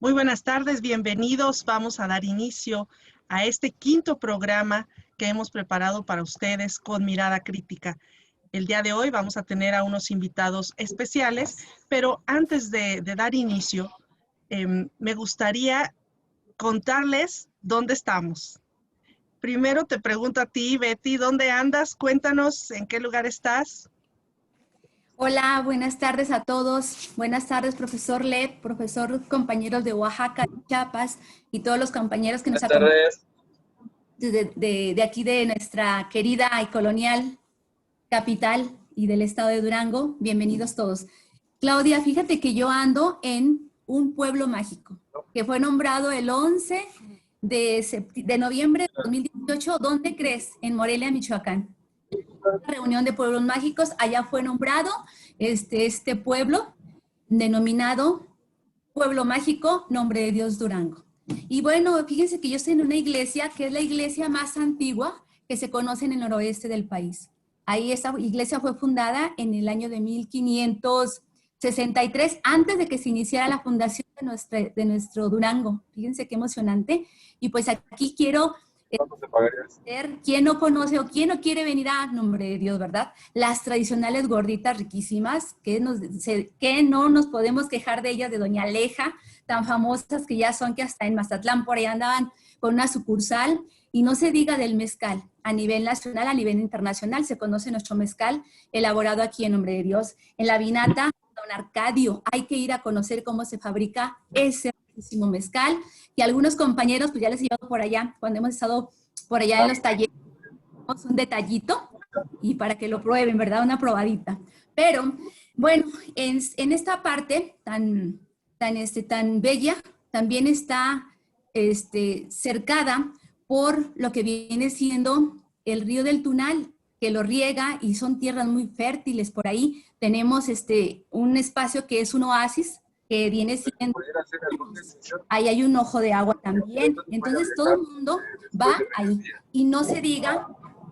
Muy buenas tardes, bienvenidos. Vamos a dar inicio a este quinto programa que hemos preparado para ustedes con Mirada Crítica. El día de hoy vamos a tener a unos invitados especiales, pero antes de dar inicio, me gustaría contarles dónde estamos. Primero te pregunto a ti, Betty, ¿dónde andas? Cuéntanos en qué lugar estás. Hola, buenas tardes a todos. Buenas tardes, profesor Led, profesor, compañeros de Oaxaca, Chiapas y todos los compañeros que nos Buenas acompañan tardes. de aquí de nuestra querida y colonial capital y del estado de Durango. Bienvenidos todos. Claudia, fíjate que yo ando en un pueblo mágico que fue nombrado el 11 de noviembre de 2018. ¿Dónde crees? En Morelia, Michoacán. Reunión de pueblos mágicos, allá fue nombrado este pueblo denominado Pueblo Mágico, Nombre de Dios Durango. Y bueno, fíjense que yo estoy en una iglesia que es la iglesia más antigua que se conoce en el noroeste del país. Ahí esta iglesia fue fundada en el año de 1563, antes de que se iniciara la fundación de nuestro Durango. Fíjense qué emocionante. Y pues aquí quiero ¿quién no conoce o quién no quiere venir a nombre de Dios, verdad? Las tradicionales gorditas riquísimas, que no nos podemos quejar de ellas, de Doña Aleja, tan famosas que ya son, que hasta en Mazatlán por ahí andaban con una sucursal. Y no se diga del mezcal, a nivel nacional, a nivel internacional, se conoce nuestro mezcal elaborado aquí en nombre de Dios. En la Vinata, Don Arcadio, hay que ir a conocer cómo se fabrica ese riquísimo mezcal, y algunos compañeros, pues ya les he llevado por allá, cuando hemos estado por allá en los talleres, un detallito, y para que lo prueben, ¿verdad? Una probadita. Pero, bueno, en esta parte tan bella, también está cercada por lo que viene siendo el río del Tunal, que lo riega y son tierras muy fértiles por ahí. Tenemos un espacio que es un oasis, que viene siendo, ahí hay un ojo de agua también. Entonces todo el mundo va ahí. Y no se diga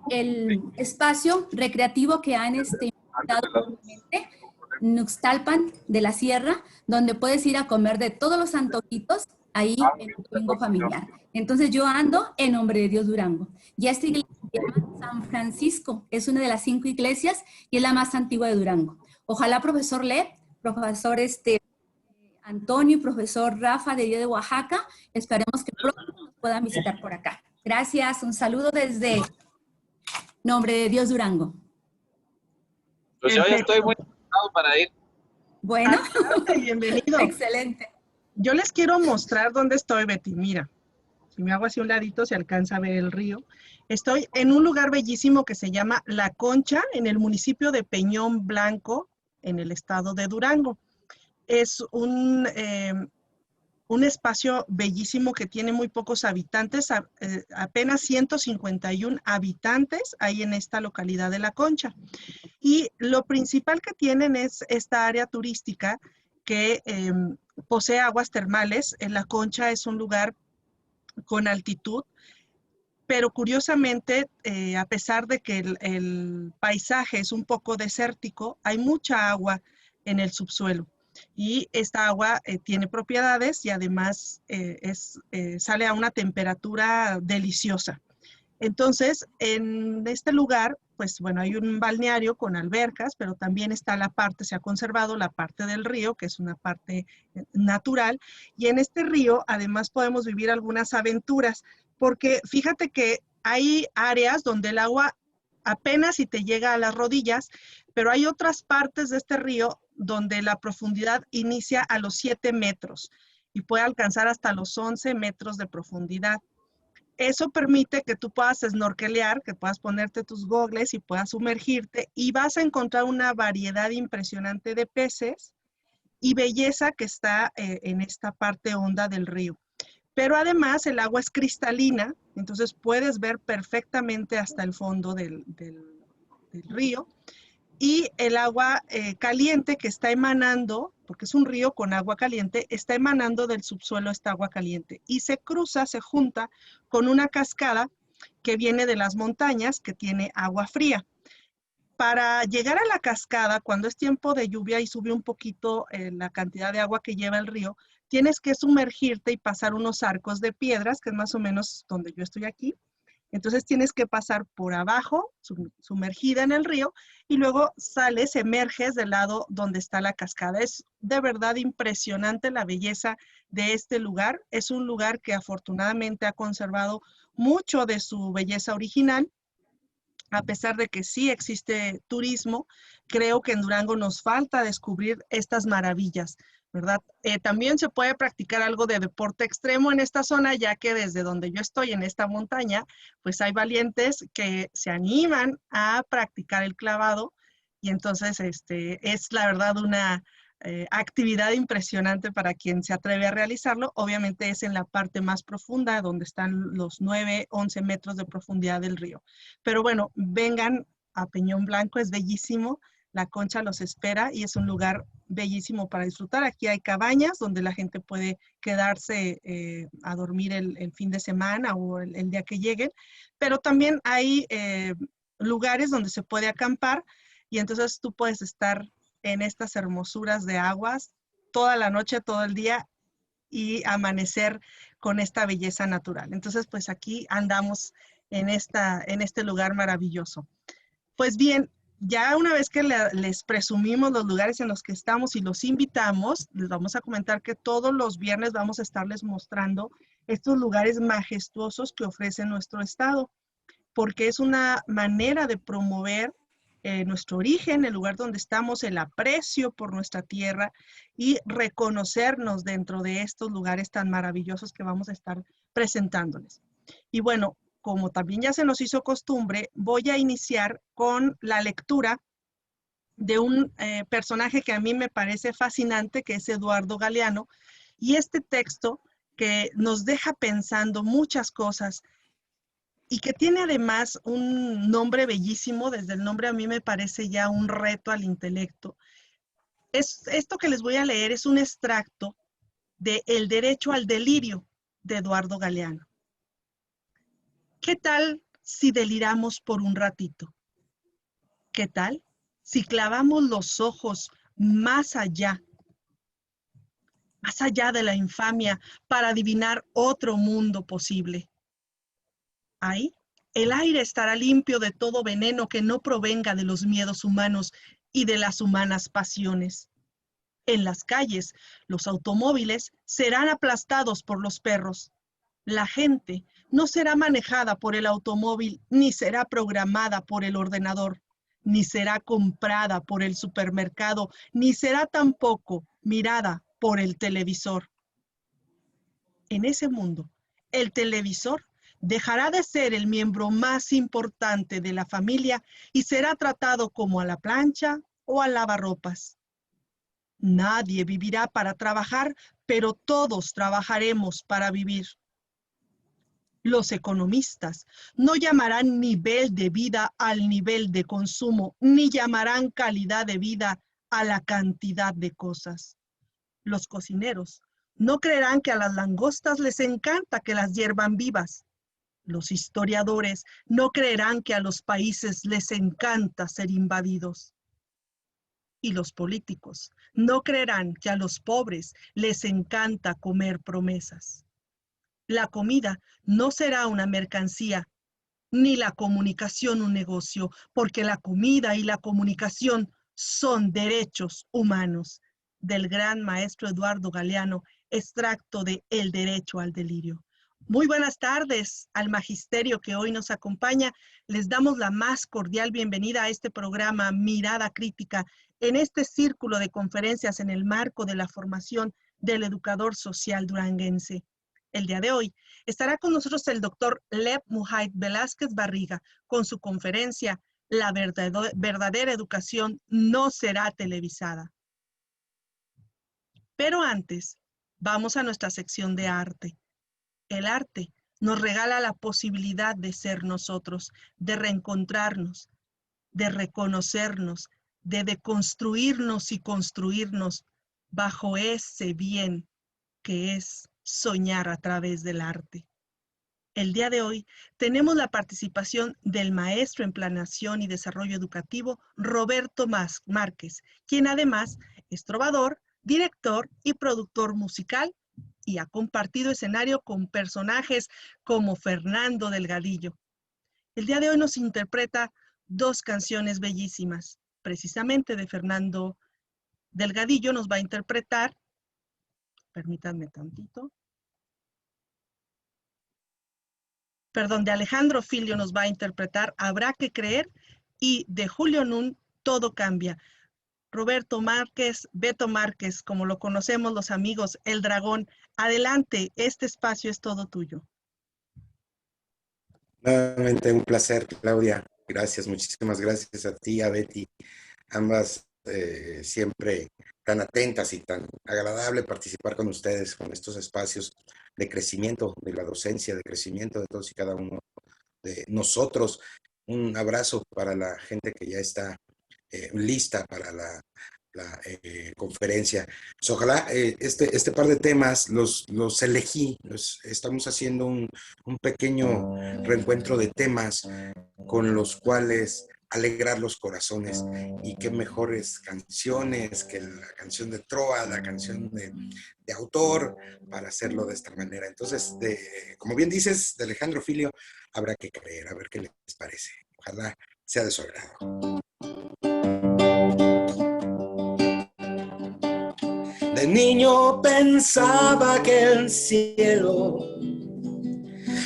el espacio recreativo que han inventado últimamente, Nuxtalpan de la Sierra, donde puedes ir a comer de todos los antojitos ahí en el domingo familiar. Entonces yo ando en nombre de Dios Durango. Y esta iglesia se llama San Francisco, es una de las 5 iglesias y es la más antigua de Durango. Ojalá profesor Led, profesor Antonio y profesor Rafa de allá de Oaxaca, esperemos que pronto nos puedan visitar por acá. Gracias, un saludo desde nombre de Dios Durango. Pues yo ya estoy muy emocionado para ir. Bueno, bienvenido. Excelente. Yo les quiero mostrar dónde estoy, Betty. Mira, si me hago así un ladito se alcanza a ver el río. Estoy en un lugar bellísimo que se llama La Concha, en el municipio de Peñón Blanco, en el estado de Durango. Es un espacio bellísimo que tiene muy pocos habitantes, apenas 151 habitantes hay en esta localidad de La Concha. Y lo principal que tienen es esta área turística que posee aguas termales. En La Concha es un lugar con altitud, pero curiosamente, a pesar de que el paisaje es un poco desértico, hay mucha agua en el subsuelo. Y esta agua tiene propiedades y además sale a una temperatura deliciosa. Entonces, en este lugar, pues bueno, hay un balneario con albercas, pero también está se ha conservado la parte del río, que es una parte natural. Y en este río, además, podemos vivir algunas aventuras, porque fíjate que hay áreas donde el agua apenas si te llega a las rodillas, pero hay otras partes de este río donde la profundidad inicia a los 7 metros y puede alcanzar hasta los 11 metros de profundidad. Eso permite que tú puedas snorkelear, que puedas ponerte tus gogles y puedas sumergirte, y vas a encontrar una variedad impresionante de peces y belleza que está en esta parte honda del río. Pero además el agua es cristalina, entonces puedes ver perfectamente hasta el fondo del río. Y el agua caliente que está emanando, porque es un río con agua caliente, está emanando del subsuelo esta agua caliente y se junta con una cascada que viene de las montañas que tiene agua fría. Para llegar a la cascada, cuando es tiempo de lluvia y sube un poquito la cantidad de agua que lleva el río, tienes que sumergirte y pasar unos arcos de piedras, que es más o menos donde yo estoy aquí. Entonces tienes que pasar por abajo, sumergida en el río, y luego sales, emerges del lado donde está la cascada. Es de verdad impresionante la belleza de este lugar. Es un lugar que afortunadamente ha conservado mucho de su belleza original. A pesar de que sí existe turismo, creo que en Durango nos falta descubrir estas maravillas, ¿verdad? También se puede practicar algo de deporte extremo en esta zona, ya que desde donde yo estoy, en esta montaña, pues hay valientes que se animan a practicar el clavado y entonces es la verdad una actividad impresionante para quien se atreve a realizarlo. Obviamente es en la parte más profunda, donde están los 9, 11 metros de profundidad del río. Pero bueno, vengan a Peñón Blanco, es bellísimo. La Concha los espera y es un lugar bellísimo para disfrutar. Aquí hay cabañas donde la gente puede quedarse a dormir el fin de semana o el día que lleguen, pero también hay lugares donde se puede acampar y entonces tú puedes estar en estas hermosuras de aguas toda la noche, todo el día y amanecer con esta belleza natural. Entonces, pues aquí andamos en este lugar maravilloso. Pues bien, ya una vez que les presumimos los lugares en los que estamos y los invitamos, les vamos a comentar que todos los viernes vamos a estarles mostrando estos lugares majestuosos que ofrece nuestro estado, porque es una manera de promover nuestro origen, el lugar donde estamos, el aprecio por nuestra tierra y reconocernos dentro de estos lugares tan maravillosos que vamos a estar presentándoles. Y bueno, como también ya se nos hizo costumbre, voy a iniciar con la lectura de un personaje que a mí me parece fascinante, que es Eduardo Galeano, y este texto que nos deja pensando muchas cosas y que tiene además un nombre bellísimo. Desde el nombre a mí me parece ya un reto al intelecto. Esto que les voy a leer es un extracto de El derecho al delirio de Eduardo Galeano. ¿Qué tal si deliramos por un ratito? ¿Qué tal si clavamos los ojos más allá de la infamia para adivinar otro mundo posible? Ahí, el aire estará limpio de todo veneno que no provenga de los miedos humanos y de las humanas pasiones. En las calles, los automóviles serán aplastados por los perros. La gente no será manejada por el automóvil, ni será programada por el ordenador, ni será comprada por el supermercado, ni será tampoco mirada por el televisor. En ese mundo, el televisor dejará de ser el miembro más importante de la familia y será tratado como a la plancha o al lavarropas. Nadie vivirá para trabajar, pero todos trabajaremos para vivir. Los economistas no llamarán nivel de vida al nivel de consumo, ni llamarán calidad de vida a la cantidad de cosas. Los cocineros no creerán que a las langostas les encanta que las hiervan vivas. Los historiadores no creerán que a los países les encanta ser invadidos. Y los políticos no creerán que a los pobres les encanta comer promesas. La comida no será una mercancía, ni la comunicación un negocio, porque la comida y la comunicación son derechos humanos. Del gran maestro Eduardo Galeano, extracto de El derecho al delirio. Muy buenas tardes al magisterio que hoy nos acompaña. Les damos la más cordial bienvenida a este programa Mirada Crítica, en este círculo de conferencias en el marco de la formación del educador social duranguense. El día de hoy estará con nosotros el doctor Lev Mujahid Velázquez Barriga con su conferencia La verdadera educación no será televisada. Pero antes, vamos a nuestra sección de arte. El arte nos regala la posibilidad de ser nosotros, de reencontrarnos, de reconocernos, de deconstruirnos y construirnos bajo ese bien que es soñar a través del arte. El día de hoy tenemos la participación del maestro en Planeación y Desarrollo Educativo, Roberto Márquez, quien además es trovador, director y productor musical y ha compartido escenario con personajes como Fernando Delgadillo. El día de hoy nos interpreta dos canciones bellísimas. Precisamente de Fernando Delgadillo nos va a interpretar, permítanme tantito, de Alejandro Filio nos va a interpretar Habrá que creer, y de Julio Nun, Todo cambia. Roberto Márquez, Beto Márquez, como lo conocemos los amigos, El Dragón. Adelante, este espacio es todo tuyo. Nuevamente un placer, Claudia. Gracias, muchísimas gracias a ti, a Betty, ambas siempre tan atentas y tan agradable participar con ustedes con estos espacios de crecimiento de la docencia, de crecimiento de todos y cada uno de nosotros. Un abrazo para la gente que ya está lista para la conferencia. Pues ojalá este par de temas los elegí, estamos haciendo un pequeño reencuentro de temas con los cuales alegrar los corazones, y qué mejores canciones que la canción de trova, la canción de autor, para hacerlo de esta manera. Entonces, como bien dices, de Alejandro Filio, Habrá que creer, a ver qué les parece. Ojalá sea de su agrado. De niño pensaba que el cielo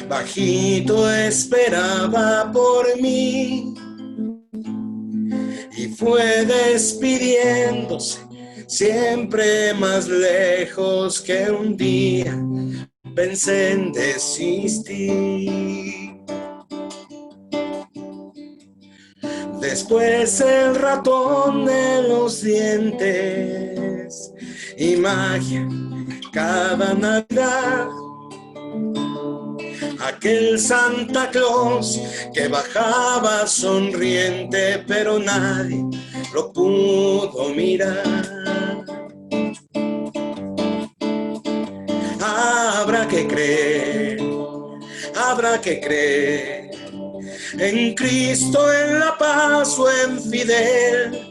bajito esperaba por mí, y fue despidiéndose siempre más lejos, que un día pensé en desistir. Después el ratón de los dientes y magia cada Navidad, aquel Santa Claus que bajaba sonriente, pero nadie lo pudo mirar. Habrá que creer en Cristo, en la paz o en Fidel.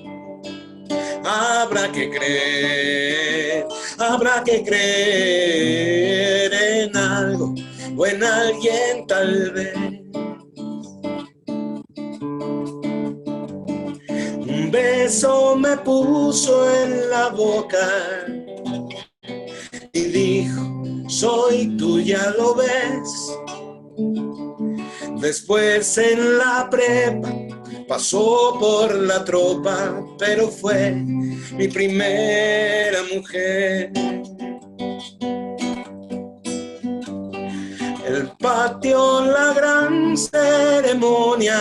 Habrá que creer en algo o en alguien tal vez. Un beso me puso en la boca y dijo, soy tuya, ¿lo ves? Después en la prepa pasó por la tropa, pero fue mi primera mujer. El patio, la gran ceremonia,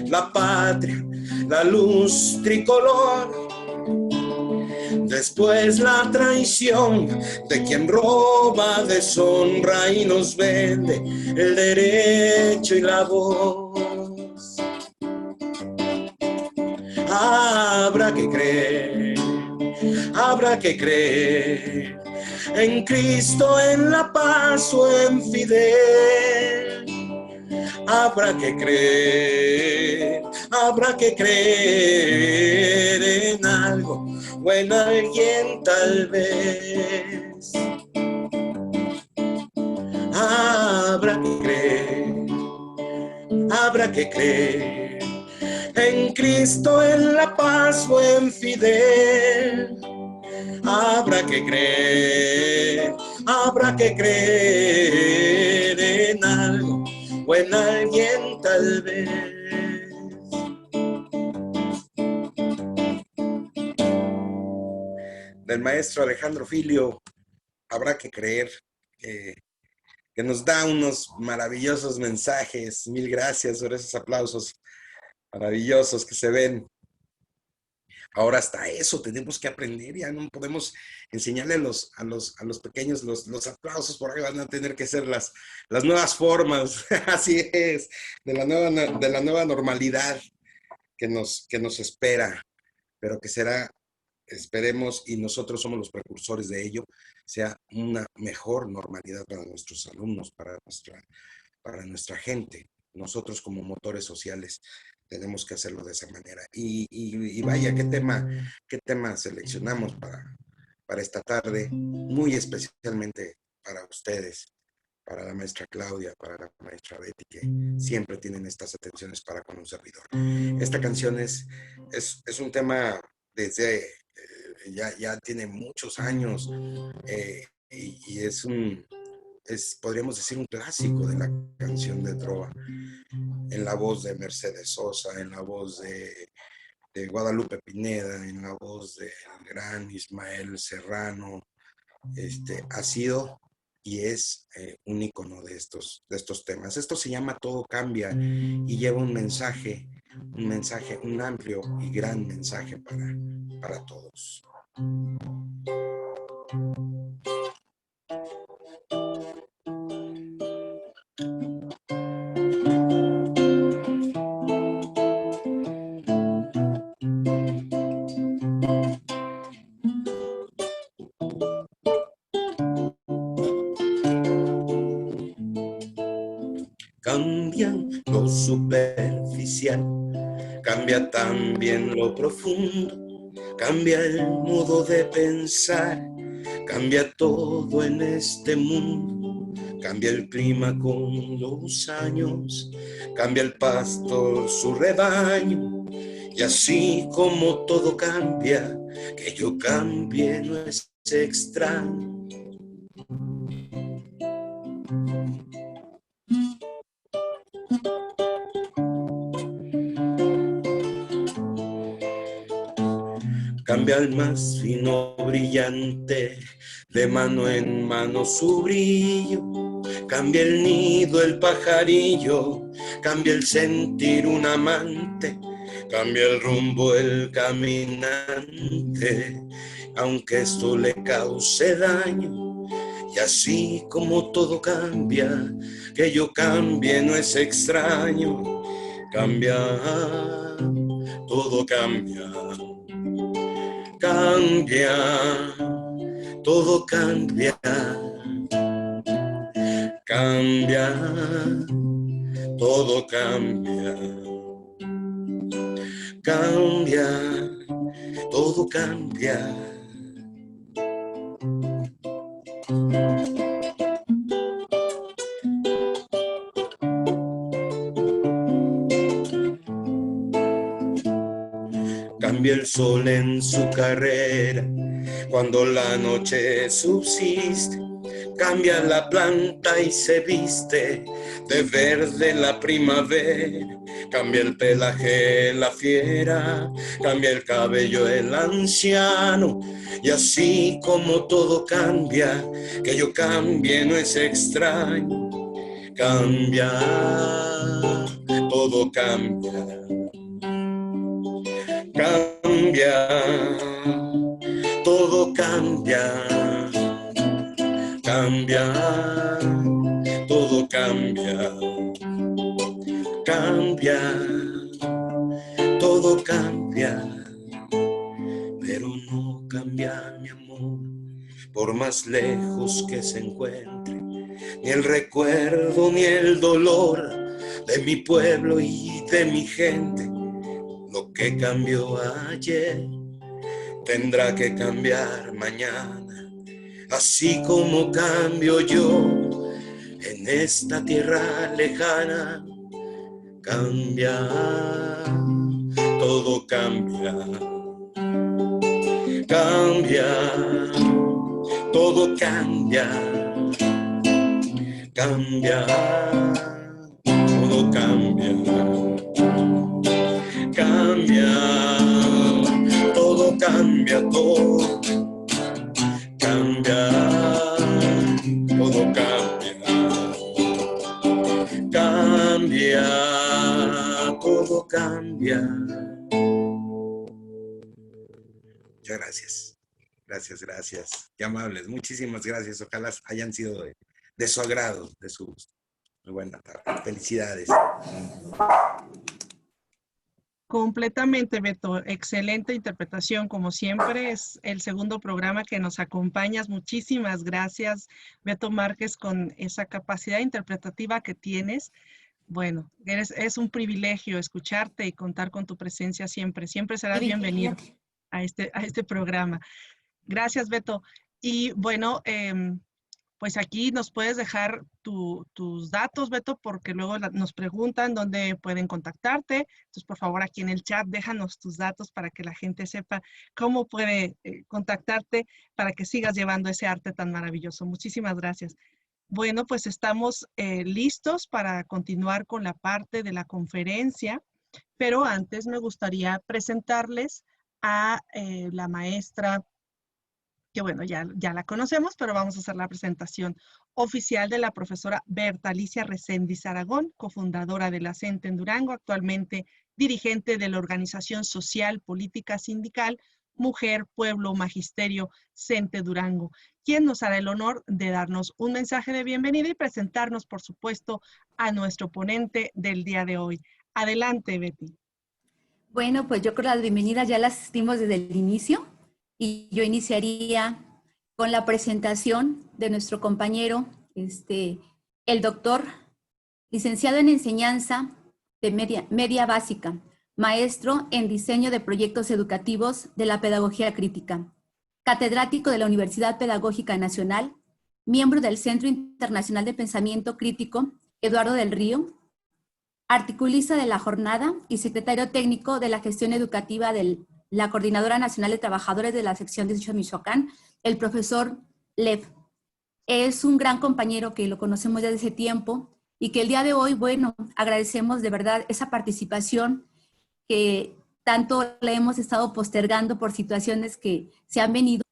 la patria, la luz tricolor. Después la traición de quien roba, deshonra y nos vende el derecho y la voz. Habrá que creer en Cristo, en la paz o en Fidel. Habrá que creer en algo o en alguien tal vez. Habrá que creer en Cristo, en la paz o en Fidel. Habrá que creer en algo o en alguien tal vez. Del maestro Alejandro Filio, Habrá que creer, que nos da unos maravillosos mensajes. Mil gracias por esos aplausos maravillosos que se ven. Ahora hasta eso tenemos que aprender, ya no podemos enseñarle a los pequeños los aplausos, por ahí van a tener que ser las nuevas formas, así es, de la nueva normalidad que nos espera, pero que será esperemos, y nosotros somos los precursores de ello, sea una mejor normalidad para nuestros alumnos, para nuestra gente. Nosotros como motores sociales tenemos que hacerlo de esa manera. Y vaya, ¿qué tema seleccionamos para esta tarde? Muy especialmente para ustedes, para la maestra Claudia, para la maestra Betty, que siempre tienen estas atenciones para con un servidor. Esta canción es un tema desde, ya tiene muchos años, y podríamos decir, un clásico de la canción de trova, en la voz de Mercedes Sosa, en la voz de Guadalupe Pineda, en la voz del gran Ismael Serrano. Ha sido y es un ícono de estos temas. Esto se llama Todo Cambia y lleva un mensaje, un amplio y gran mensaje para todos. Cambia lo superficial, cambia también lo profundo, cambia el modo de pensar, cambia todo en este mundo, cambia el clima con los años, cambia el pastor su rebaño, y así como todo cambia, que yo cambie no es extraño. Cambia el más fino brillante, de mano en mano su brillo. Cambia el nido, el pajarillo, cambia el sentir un amante, cambia el rumbo, el caminante, aunque esto le cause daño. Y así como todo cambia, que yo cambie no es extraño. Cambia, todo cambia. Cambia, todo cambia, cambia, todo cambia, cambia, todo cambia. Cambia el sol en su carrera, cuando la noche subsiste, cambia la planta y se viste de verde la primavera, cambia el pelaje la fiera, cambia el cabello el anciano, y así como todo cambia, que yo cambie no es extraño. Cambia, todo cambia. Cambia, todo cambia, cambia, todo cambia, cambia, todo cambia, pero no cambia mi amor, por más lejos que se encuentre, ni el recuerdo ni el dolor de mi pueblo y de mi gente. Lo que cambió ayer tendrá que cambiar mañana, así como cambio yo en esta tierra lejana. Cambia, todo cambia, cambia, todo cambia, cambia, todo cambia. Cambia, todo cambia, todo cambia, todo cambia, cambia, todo cambia. Muchas gracias, gracias, qué amables, muchísimas gracias, ojalá hayan sido de su agrado, de su gusto. Muy buena tarde, felicidades. Completamente, Beto. Excelente interpretación, como siempre. Es el segundo programa que nos acompañas. Muchísimas gracias, Beto Márquez, con esa capacidad interpretativa que tienes. Bueno, es un privilegio escucharte y contar con tu presencia siempre. Siempre serás bienvenido a este programa. Gracias, Beto. Y bueno, pues aquí nos puedes dejar tus datos, Beto, porque luego nos preguntan dónde pueden contactarte. Entonces, por favor, aquí en el chat, déjanos tus datos para que la gente sepa cómo puede contactarte para que sigas llevando ese arte tan maravilloso. Muchísimas gracias. Bueno, pues estamos listos para continuar con la parte de la conferencia, pero antes me gustaría presentarles a la maestra, que bueno, ya la conocemos, pero vamos a hacer la presentación oficial de la profesora Berta Alicia Reséndiz Aragón, cofundadora de la CENTE en Durango, actualmente dirigente de la organización social, política, sindical, Mujer, Pueblo, Magisterio, CENTE Durango, quien nos hará el honor de darnos un mensaje de bienvenida y presentarnos, por supuesto, a nuestro ponente del día de hoy. Adelante, Betty. Bueno, pues yo creo que las bienvenidas ya las dimos desde el inicio y yo iniciaría con la presentación de nuestro compañero, el doctor, licenciado en enseñanza de media básica, maestro en diseño de proyectos educativos de la pedagogía crítica, catedrático de la Universidad Pedagógica Nacional, miembro del Centro Internacional de Pensamiento Crítico, Eduardo del Río, articulista de La Jornada y secretario técnico de la gestión educativa de la Coordinadora Nacional de Trabajadores de la sección 18 de Michoacán, el profesor Lev. Es un gran compañero que lo conocemos ya desde ese tiempo y que el día de hoy, bueno, agradecemos de verdad esa participación que tanto la hemos estado postergando por situaciones que se han venido.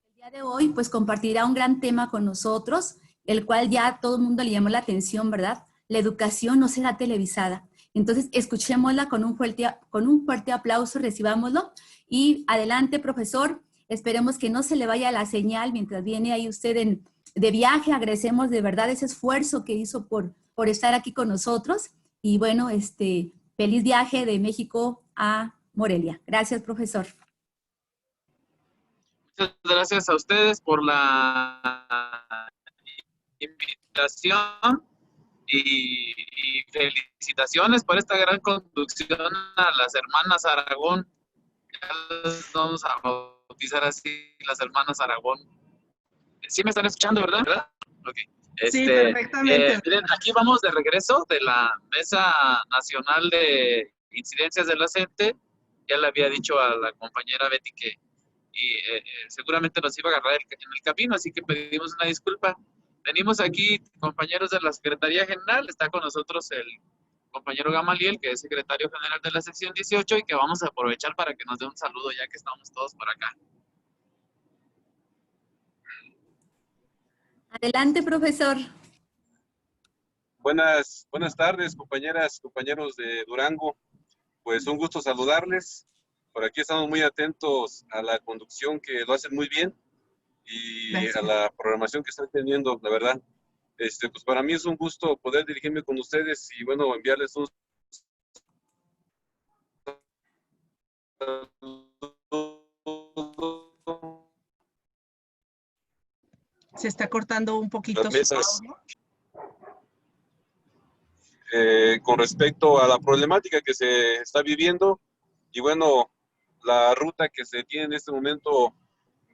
El día de hoy, pues compartirá un gran tema con nosotros, el cual ya a todo el mundo le llamó la atención, ¿verdad? La educación no será televisada. Entonces, escuchémosla con un fuerte aplauso, recibámoslo. Y adelante, profesor. Esperemos que no se le vaya la señal mientras viene ahí usted de viaje. Agradecemos de verdad ese esfuerzo que hizo por estar aquí con nosotros. Y bueno, feliz viaje de México a Morelia. Gracias, profesor. Muchas gracias a ustedes por la invitación. Y felicitaciones por esta gran conducción a las hermanas Aragón. Ya las vamos a bautizar así, las hermanas Aragón. ¿Sí me están escuchando, verdad? Okay. Sí, perfectamente. Miren, aquí vamos de regreso de la Mesa Nacional de Incidencias de la CENTE. Ya le había dicho a la compañera Betty que seguramente nos iba a agarrar en el camino, así que pedimos una disculpa. Venimos aquí, compañeros de la Secretaría General, está con nosotros el compañero Gamaliel, que es secretario general de la sección 18, y que vamos a aprovechar para que nos dé un saludo ya que estamos todos por acá. Adelante, profesor. Buenas tardes, compañeras, compañeros de Durango. Pues un gusto saludarles. Por aquí estamos muy atentos a la conducción, que lo hacen muy bien, y gracias. A la programación que están teniendo, la verdad. Pues para mí es un gusto poder dirigirme con ustedes y, bueno, enviarles un Se está cortando un poquito su audio. Con respecto a la problemática que se está viviendo, y bueno, la ruta que se tiene en este momento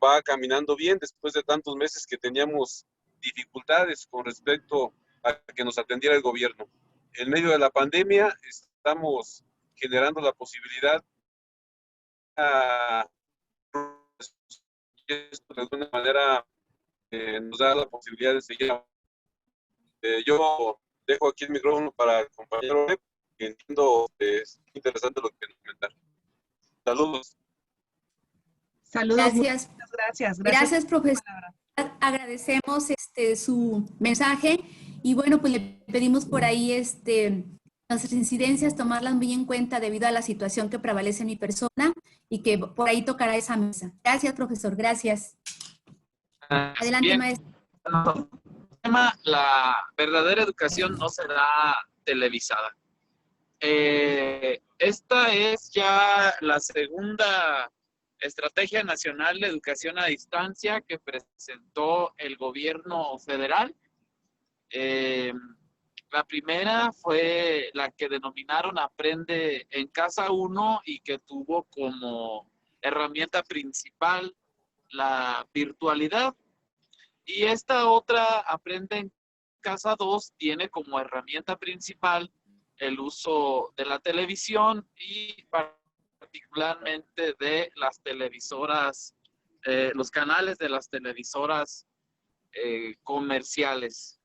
va caminando bien después de tantos meses que teníamos dificultades con respecto a que nos atendiera el gobierno. En medio de la pandemia estamos generando la posibilidad esto de alguna manera nos da la posibilidad de seguir. Yo dejo aquí el micrófono para el compañero, que entiendo que es interesante lo que nos comentar. Saludos. Saludos. Gracias. Muchas gracias. Gracias, profesor. Agradecemos su mensaje y bueno, pues le pedimos por ahí nuestras incidencias, tomarlas muy en cuenta debido a la situación que prevalece en mi persona y que por ahí tocará esa mesa. Gracias, profesor. Gracias. Adelante, Bien. maestro. La verdadera educación no será televisada. esta es ya la segunda Estrategia Nacional de Educación a Distancia que presentó el gobierno federal. La primera fue la que denominaron Aprende en Casa 1 y que tuvo como herramienta principal la virtualidad. Y esta otra, Aprende en Casa 2, tiene como herramienta principal el uso de la televisión y particularmente de las televisoras, los canales de las televisoras comerciales.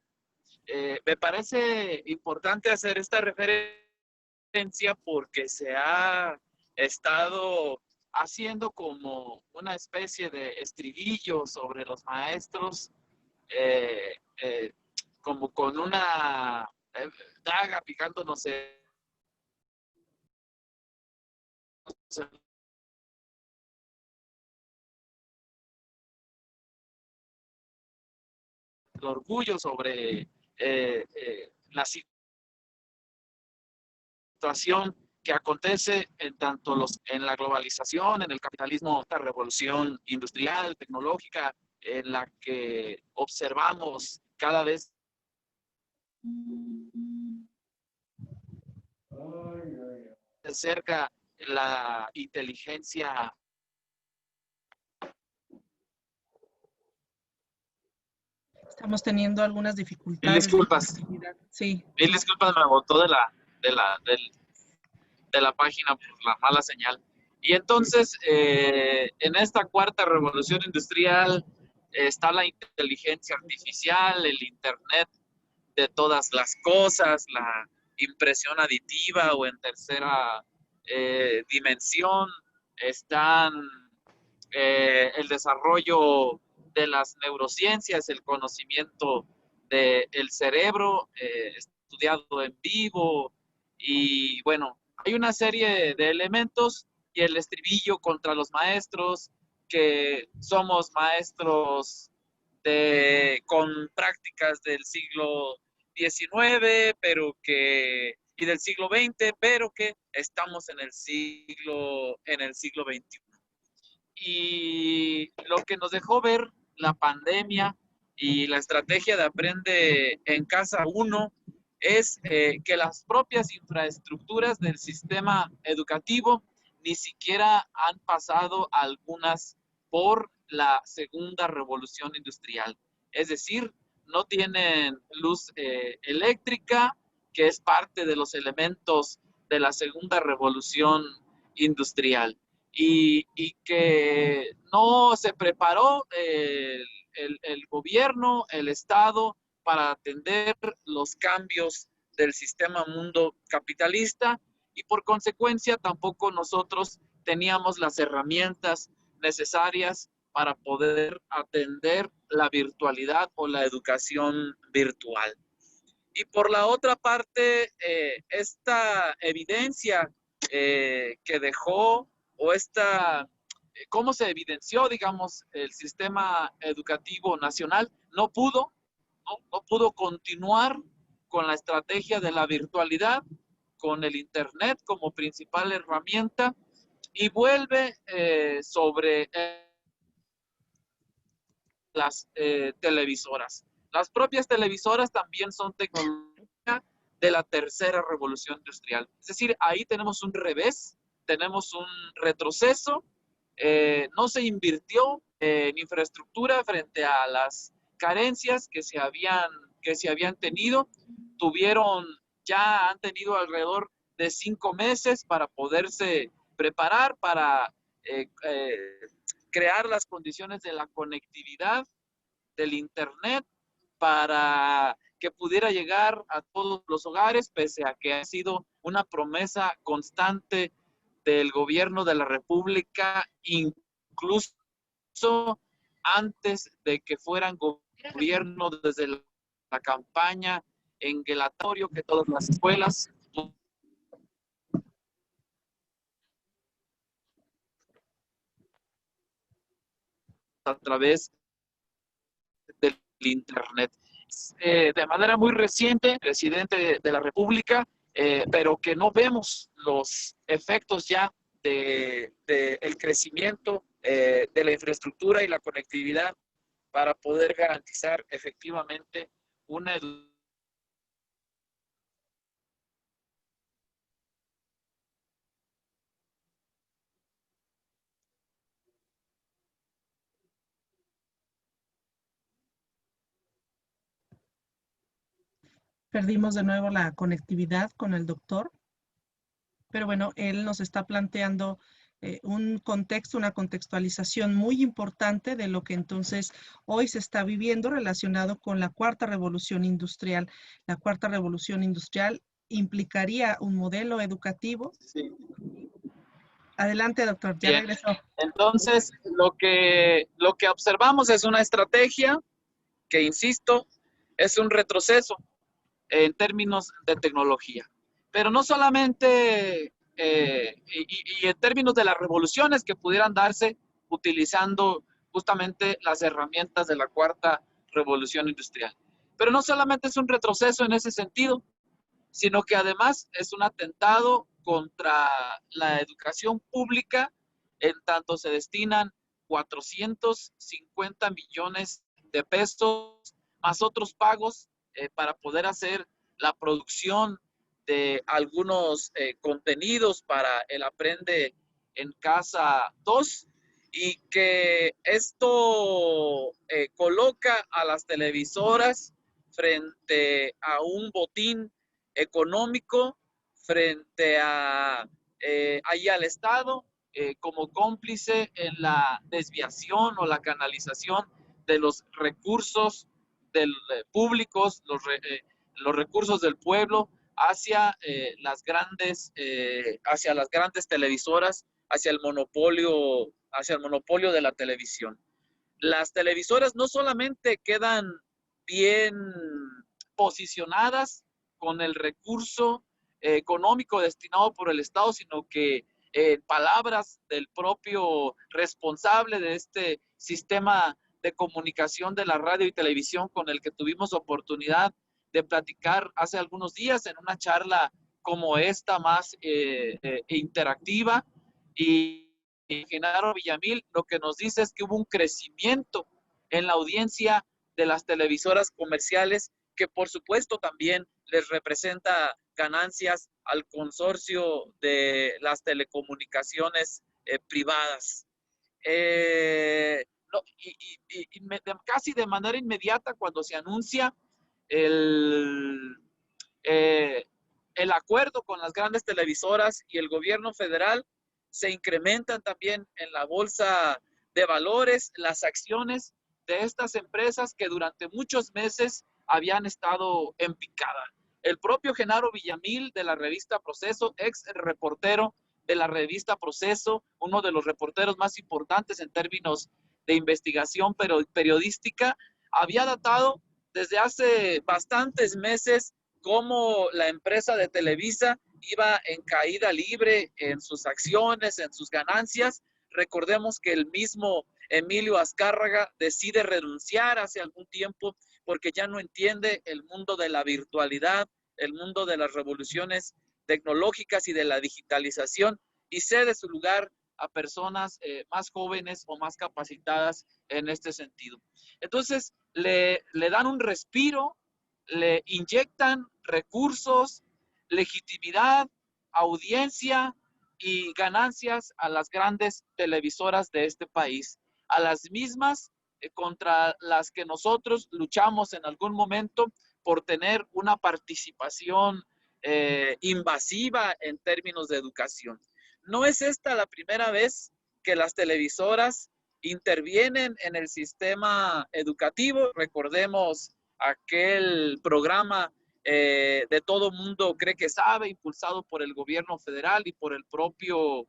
Me parece importante hacer esta referencia porque se ha estado haciendo como una especie de estribillo sobre los maestros, eh, eh, como con una daga picándonos el orgullo sobre la situación que acontece en tanto en la globalización, en el capitalismo, esta revolución industrial, tecnológica, en la que observamos cada vez de cerca la inteligencia. Estamos teniendo algunas Mil dificultades. disculpas. Sí. Mil disculpas, me botó de la página por la mala señal. Y entonces, en esta cuarta revolución industrial está la inteligencia artificial, el Internet de todas las cosas, la impresión aditiva o en tercera dimensión, están el desarrollo de las neurociencias, el conocimiento del cerebro estudiado en vivo y bueno, hay una serie de elementos y el estribillo contra los maestros, que somos maestros con prácticas del siglo XIX, y del siglo XX, pero que estamos en el siglo XXI. Y lo que nos dejó ver la pandemia y la estrategia de Aprende en Casa 1 es que las propias infraestructuras del sistema educativo ni siquiera han pasado algunas por la segunda revolución industrial. Es decir, no tienen luz eléctrica, que es parte de los elementos de la segunda revolución industrial. Y que no se preparó el gobierno, el Estado, para atender los cambios del sistema mundo capitalista y por consecuencia tampoco nosotros teníamos las herramientas necesarias para poder atender la virtualidad o la educación virtual. Y por la otra parte, esta evidencia que dejó o cómo se evidenció, digamos, el sistema educativo nacional, no pudo continuar con la estrategia de la virtualidad, con el Internet como principal herramienta y vuelve sobre las televisoras. Las propias televisoras también son tecnología de la tercera revolución industrial. Es decir, ahí tenemos un revés, tenemos un retroceso, no se invirtió en infraestructura frente a las carencias que se habían tenido. Han tenido alrededor de 5 meses para poderse preparar, para crear las condiciones de la conectividad, del Internet, para que pudiera llegar a todos los hogares, pese a que ha sido una promesa constante del gobierno de la República, incluso antes de que fueran gobierno, desde la campaña en Gelatorio, que todas las escuelas a través del Internet. De manera muy reciente, el presidente de la República pero que no vemos los efectos ya de el crecimiento de la infraestructura y la conectividad para poder garantizar efectivamente una educación. Perdimos de nuevo la conectividad con el doctor, pero bueno, él nos está planteando un contexto, una contextualización muy importante de lo que entonces hoy se está viviendo relacionado con la cuarta revolución industrial. La cuarta revolución industrial implicaría un modelo educativo. Sí. Adelante, doctor, ya Bien. regresó. Entonces, lo que observamos es una estrategia que, insisto, es un retroceso en términos de tecnología. Pero no solamente, y en términos de las revoluciones que pudieran darse utilizando justamente las herramientas de la cuarta revolución industrial. Pero no solamente es un retroceso en ese sentido, sino que además es un atentado contra la educación pública, en tanto se destinan 450 millones de pesos más otros pagos para poder hacer la producción de algunos contenidos para el Aprende en Casa 2, y que esto coloca a las televisoras frente a un botín económico, frente a ahí al Estado como cómplice en la desviación o la canalización de los recursos públicos, los recursos del pueblo hacia las grandes televisoras, hacia el monopolio de la televisión. Las televisoras no solamente quedan bien posicionadas con el recurso económico destinado por el Estado, sino que en palabras del propio responsable de este sistema de comunicación de la radio y televisión con el que tuvimos oportunidad de platicar hace algunos días en una charla como esta, más interactiva, y Genaro Villamil lo que nos dice es que hubo un crecimiento en la audiencia de las televisoras comerciales, que por supuesto también les representa ganancias al consorcio de las telecomunicaciones privadas. Casi de manera inmediata, cuando se anuncia el acuerdo con las grandes televisoras y el gobierno federal, se incrementan también en la bolsa de valores las acciones de estas empresas que durante muchos meses habían estado en picada. El propio Genaro Villamil, de la revista Proceso, ex reportero de la revista Proceso, uno de los reporteros más importantes en términos de investigación periodística, había datado desde hace bastantes meses cómo la empresa de Televisa iba en caída libre en sus acciones, en sus ganancias. Recordemos que el mismo Emilio Azcárraga decide renunciar hace algún tiempo porque ya no entiende el mundo de la virtualidad, el mundo de las revoluciones tecnológicas y de la digitalización, y cede su lugar a personas más jóvenes o más capacitadas en este sentido. Entonces, le dan un respiro, le inyectan recursos, legitimidad, audiencia y ganancias a las grandes televisoras de este país, a las mismas contra las que nosotros luchamos en algún momento por tener una participación invasiva en términos de educación. No es esta la primera vez que las televisoras intervienen en el sistema educativo. Recordemos aquel programa de Todo Mundo Cree que Sabe, impulsado por el gobierno federal y por el propio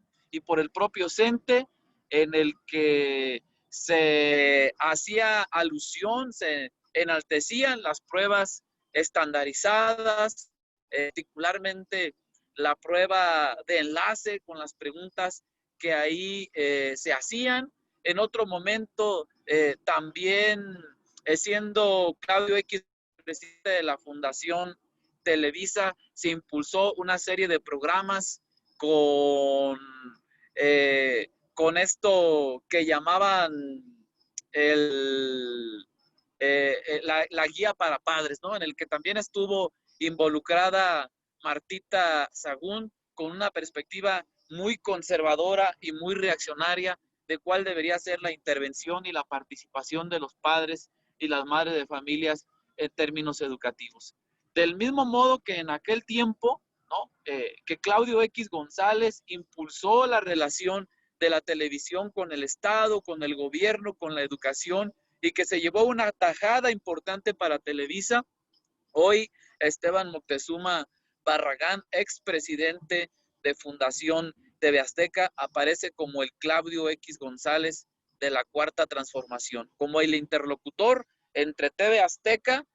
CENTE, en el que se hacía alusión, se enaltecían las pruebas estandarizadas, particularmente la prueba de enlace con las preguntas que ahí se hacían. En otro momento también siendo Claudio X presidente de la Fundación Televisa se impulsó una serie de programas con esto que llamaban la guía para padres, ¿no? En el que también estuvo involucrada Martita Sagún con una perspectiva muy conservadora y muy reaccionaria de cuál debería ser la intervención y la participación de los padres y las madres de familias en términos educativos. Del mismo modo que en aquel tiempo, ¿no? Que Claudio X González impulsó la relación de la televisión con el Estado, con el gobierno, con la educación, y que se llevó una tajada importante para Televisa. Hoy Esteban Moctezuma Barragán, expresidente de Fundación TV Azteca, aparece como el Claudio X González de la Cuarta Transformación, como el interlocutor entre TV Azteca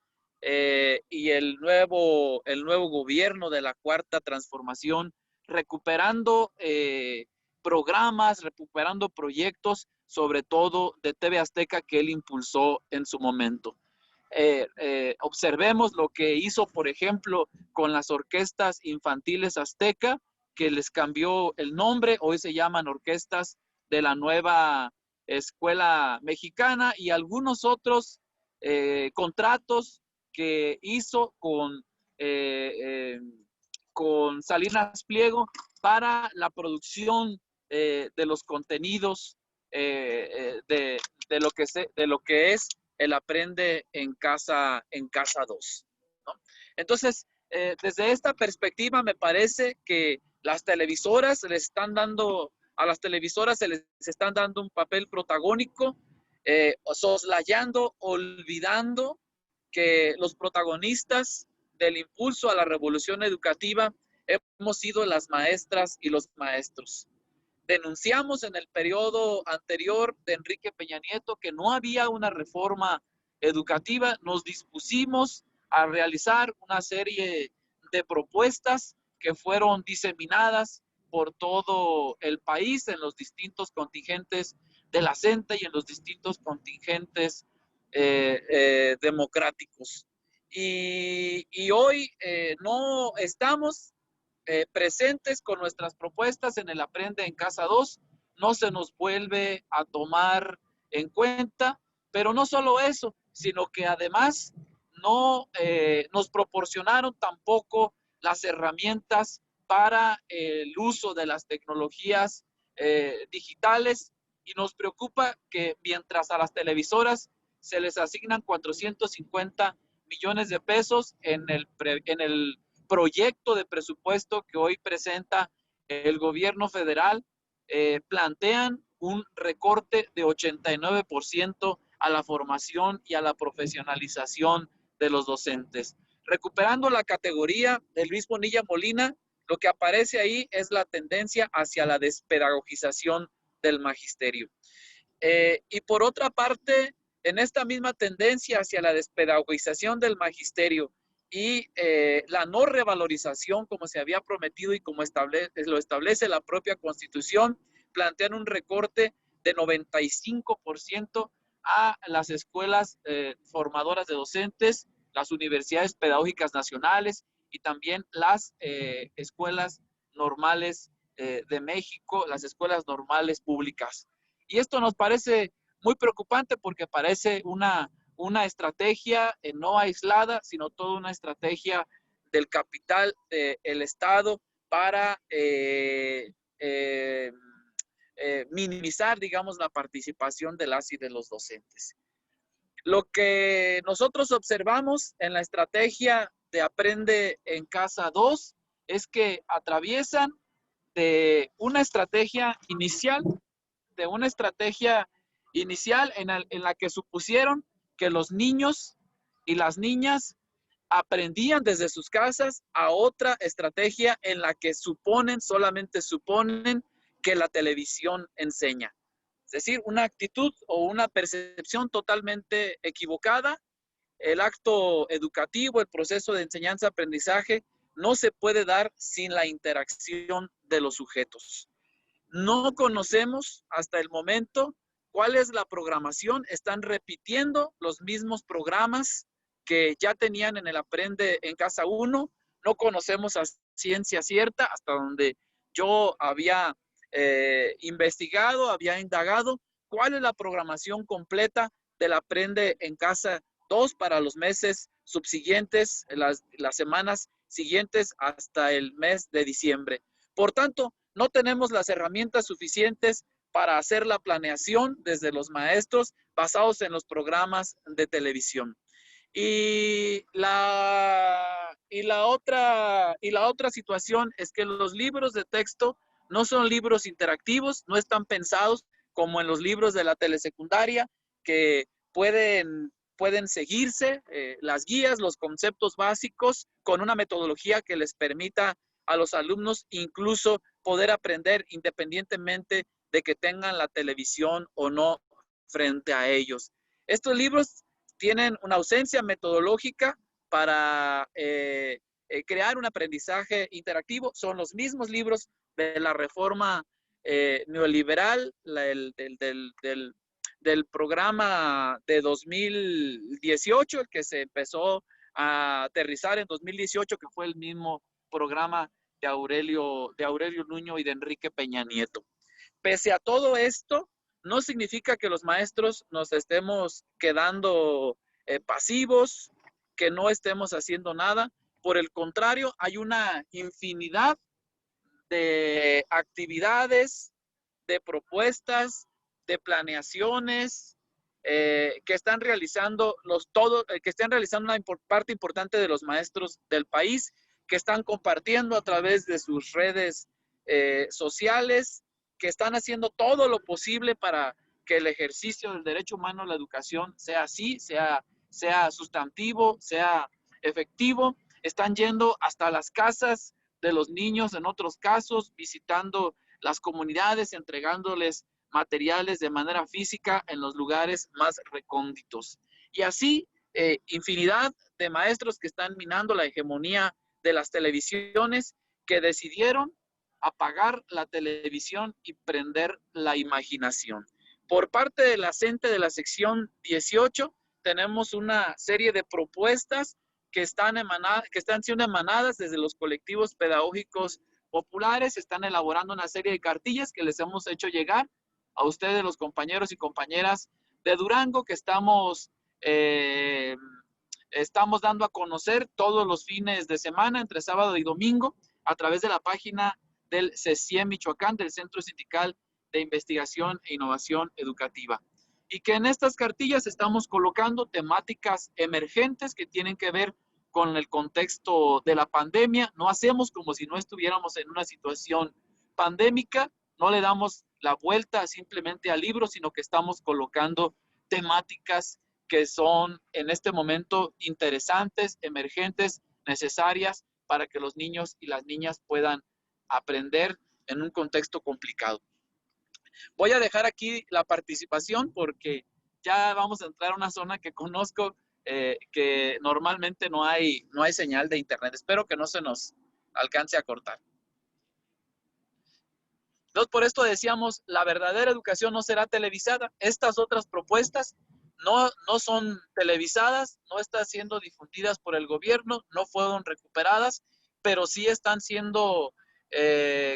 y el nuevo gobierno de la Cuarta Transformación, recuperando programas, recuperando proyectos, sobre todo de TV Azteca que él impulsó en su momento. Observemos lo que hizo, por ejemplo, con las orquestas infantiles azteca, que les cambió el nombre, hoy se llaman orquestas de la nueva escuela mexicana, y algunos otros contratos que hizo con Salinas Pliego para la producción de los contenidos de lo que es el Aprende en Casa 2, ¿no? Entonces, desde esta perspectiva me parece que las televisoras a las televisoras se les están dando un papel protagónico, soslayando, olvidando que los protagonistas del impulso a la revolución educativa hemos sido las maestras y los maestros. Denunciamos en el periodo anterior de Enrique Peña Nieto que no había una reforma educativa. Nos dispusimos a realizar una serie de propuestas que fueron diseminadas por todo el país en los distintos contingentes de la CENTE y en los distintos contingentes democráticos. Y hoy no estamos presentes con nuestras propuestas en el Aprende en Casa 2, no se nos vuelve a tomar en cuenta, pero no solo eso, sino que además no nos proporcionaron tampoco las herramientas para el uso de las tecnologías digitales, y nos preocupa que mientras a las televisoras se les asignan 450 millones de pesos en el proyecto de presupuesto que hoy presenta el gobierno federal, plantean un recorte de 89% a la formación y a la profesionalización de los docentes. Recuperando la categoría de Luis Bonilla Molina, lo que aparece ahí es la tendencia hacia la despedagogización del magisterio. Y por otra parte, en esta misma tendencia hacia la despedagogización del magisterio y la no revalorización como se había prometido y como lo establece la propia Constitución, plantean un recorte de 95% a las escuelas formadoras de docentes, las universidades pedagógicas nacionales y también las escuelas normales de México, las escuelas normales públicas. Y esto nos parece muy preocupante porque parece una estrategia no aislada, sino toda una estrategia del capital del Estado para minimizar, digamos, la participación de las y de los docentes. Lo que nosotros observamos en la estrategia de Aprende en Casa 2 es que atraviesan de una estrategia inicial en la que supusieron que los niños y las niñas aprendían desde sus casas, a otra estrategia en la que solamente suponen que la televisión enseña. Es decir, una actitud o una percepción totalmente equivocada. El acto educativo, el proceso de enseñanza-aprendizaje no se puede dar sin la interacción de los sujetos. No conocemos hasta el momento cuál es la programación. Están repitiendo los mismos programas que ya tenían en el Aprende en Casa 1, no conocemos a ciencia cierta, hasta donde yo había investigado, había indagado, cuál es la programación completa del Aprende en Casa 2 para los meses subsiguientes, las semanas siguientes hasta el mes de diciembre. Por tanto, no tenemos las herramientas suficientes para hacer la planeación desde los maestros basados en los programas de televisión. Y la otra situación es que los libros de texto no son libros interactivos, no están pensados como en los libros de la telesecundaria, que pueden seguirse las guías, los conceptos básicos, con una metodología que les permita a los alumnos incluso poder aprender independientemente de que tengan la televisión o no frente a ellos. Estos libros tienen una ausencia metodológica para crear un aprendizaje interactivo. Son los mismos libros de la reforma neoliberal, del programa de 2018, el que se empezó a aterrizar en 2018, que fue el mismo programa de Aurelio Nuño y de Enrique Peña Nieto. Pese a todo esto, no significa que los maestros nos estemos quedando pasivos, que no estemos haciendo nada. Por el contrario, hay una infinidad de actividades, de propuestas, de planeaciones que están realizando una parte importante de los maestros del país, que están compartiendo a través de sus redes sociales, que están haciendo todo lo posible para que el ejercicio del derecho humano a la educación sea así, sea sustantivo, sea efectivo. Están yendo hasta las casas de los niños, en otros casos, visitando las comunidades, entregándoles materiales de manera física en los lugares más recónditos. Y así, infinidad de maestros que están minando la hegemonía de las televisiones, que decidieron apagar la televisión y prender la imaginación. Por parte de la CENTE de la sección 18, tenemos una serie de propuestas que están siendo emanadas desde los colectivos pedagógicos populares. Están elaborando una serie de cartillas que les hemos hecho llegar a ustedes, los compañeros y compañeras de Durango, que estamos dando a conocer todos los fines de semana, entre sábado y domingo, a través de la página del CECIEM Michoacán, del Centro Sindical de Investigación e Innovación Educativa. Y que en estas cartillas estamos colocando temáticas emergentes que tienen que ver con el contexto de la pandemia. No hacemos como si no estuviéramos en una situación pandémica, no le damos la vuelta simplemente al libro, sino que estamos colocando temáticas que son en este momento interesantes, emergentes, necesarias para que los niños y las niñas puedan aprender en un contexto complicado. Voy a dejar aquí la participación porque ya vamos a entrar a una zona que conozco, que normalmente no hay señal de internet. Espero que no se nos alcance a cortar. Entonces, por esto decíamos, la verdadera educación no será televisada. Estas otras propuestas no son televisadas, no están siendo difundidas por el gobierno, no fueron recuperadas, pero sí están siendo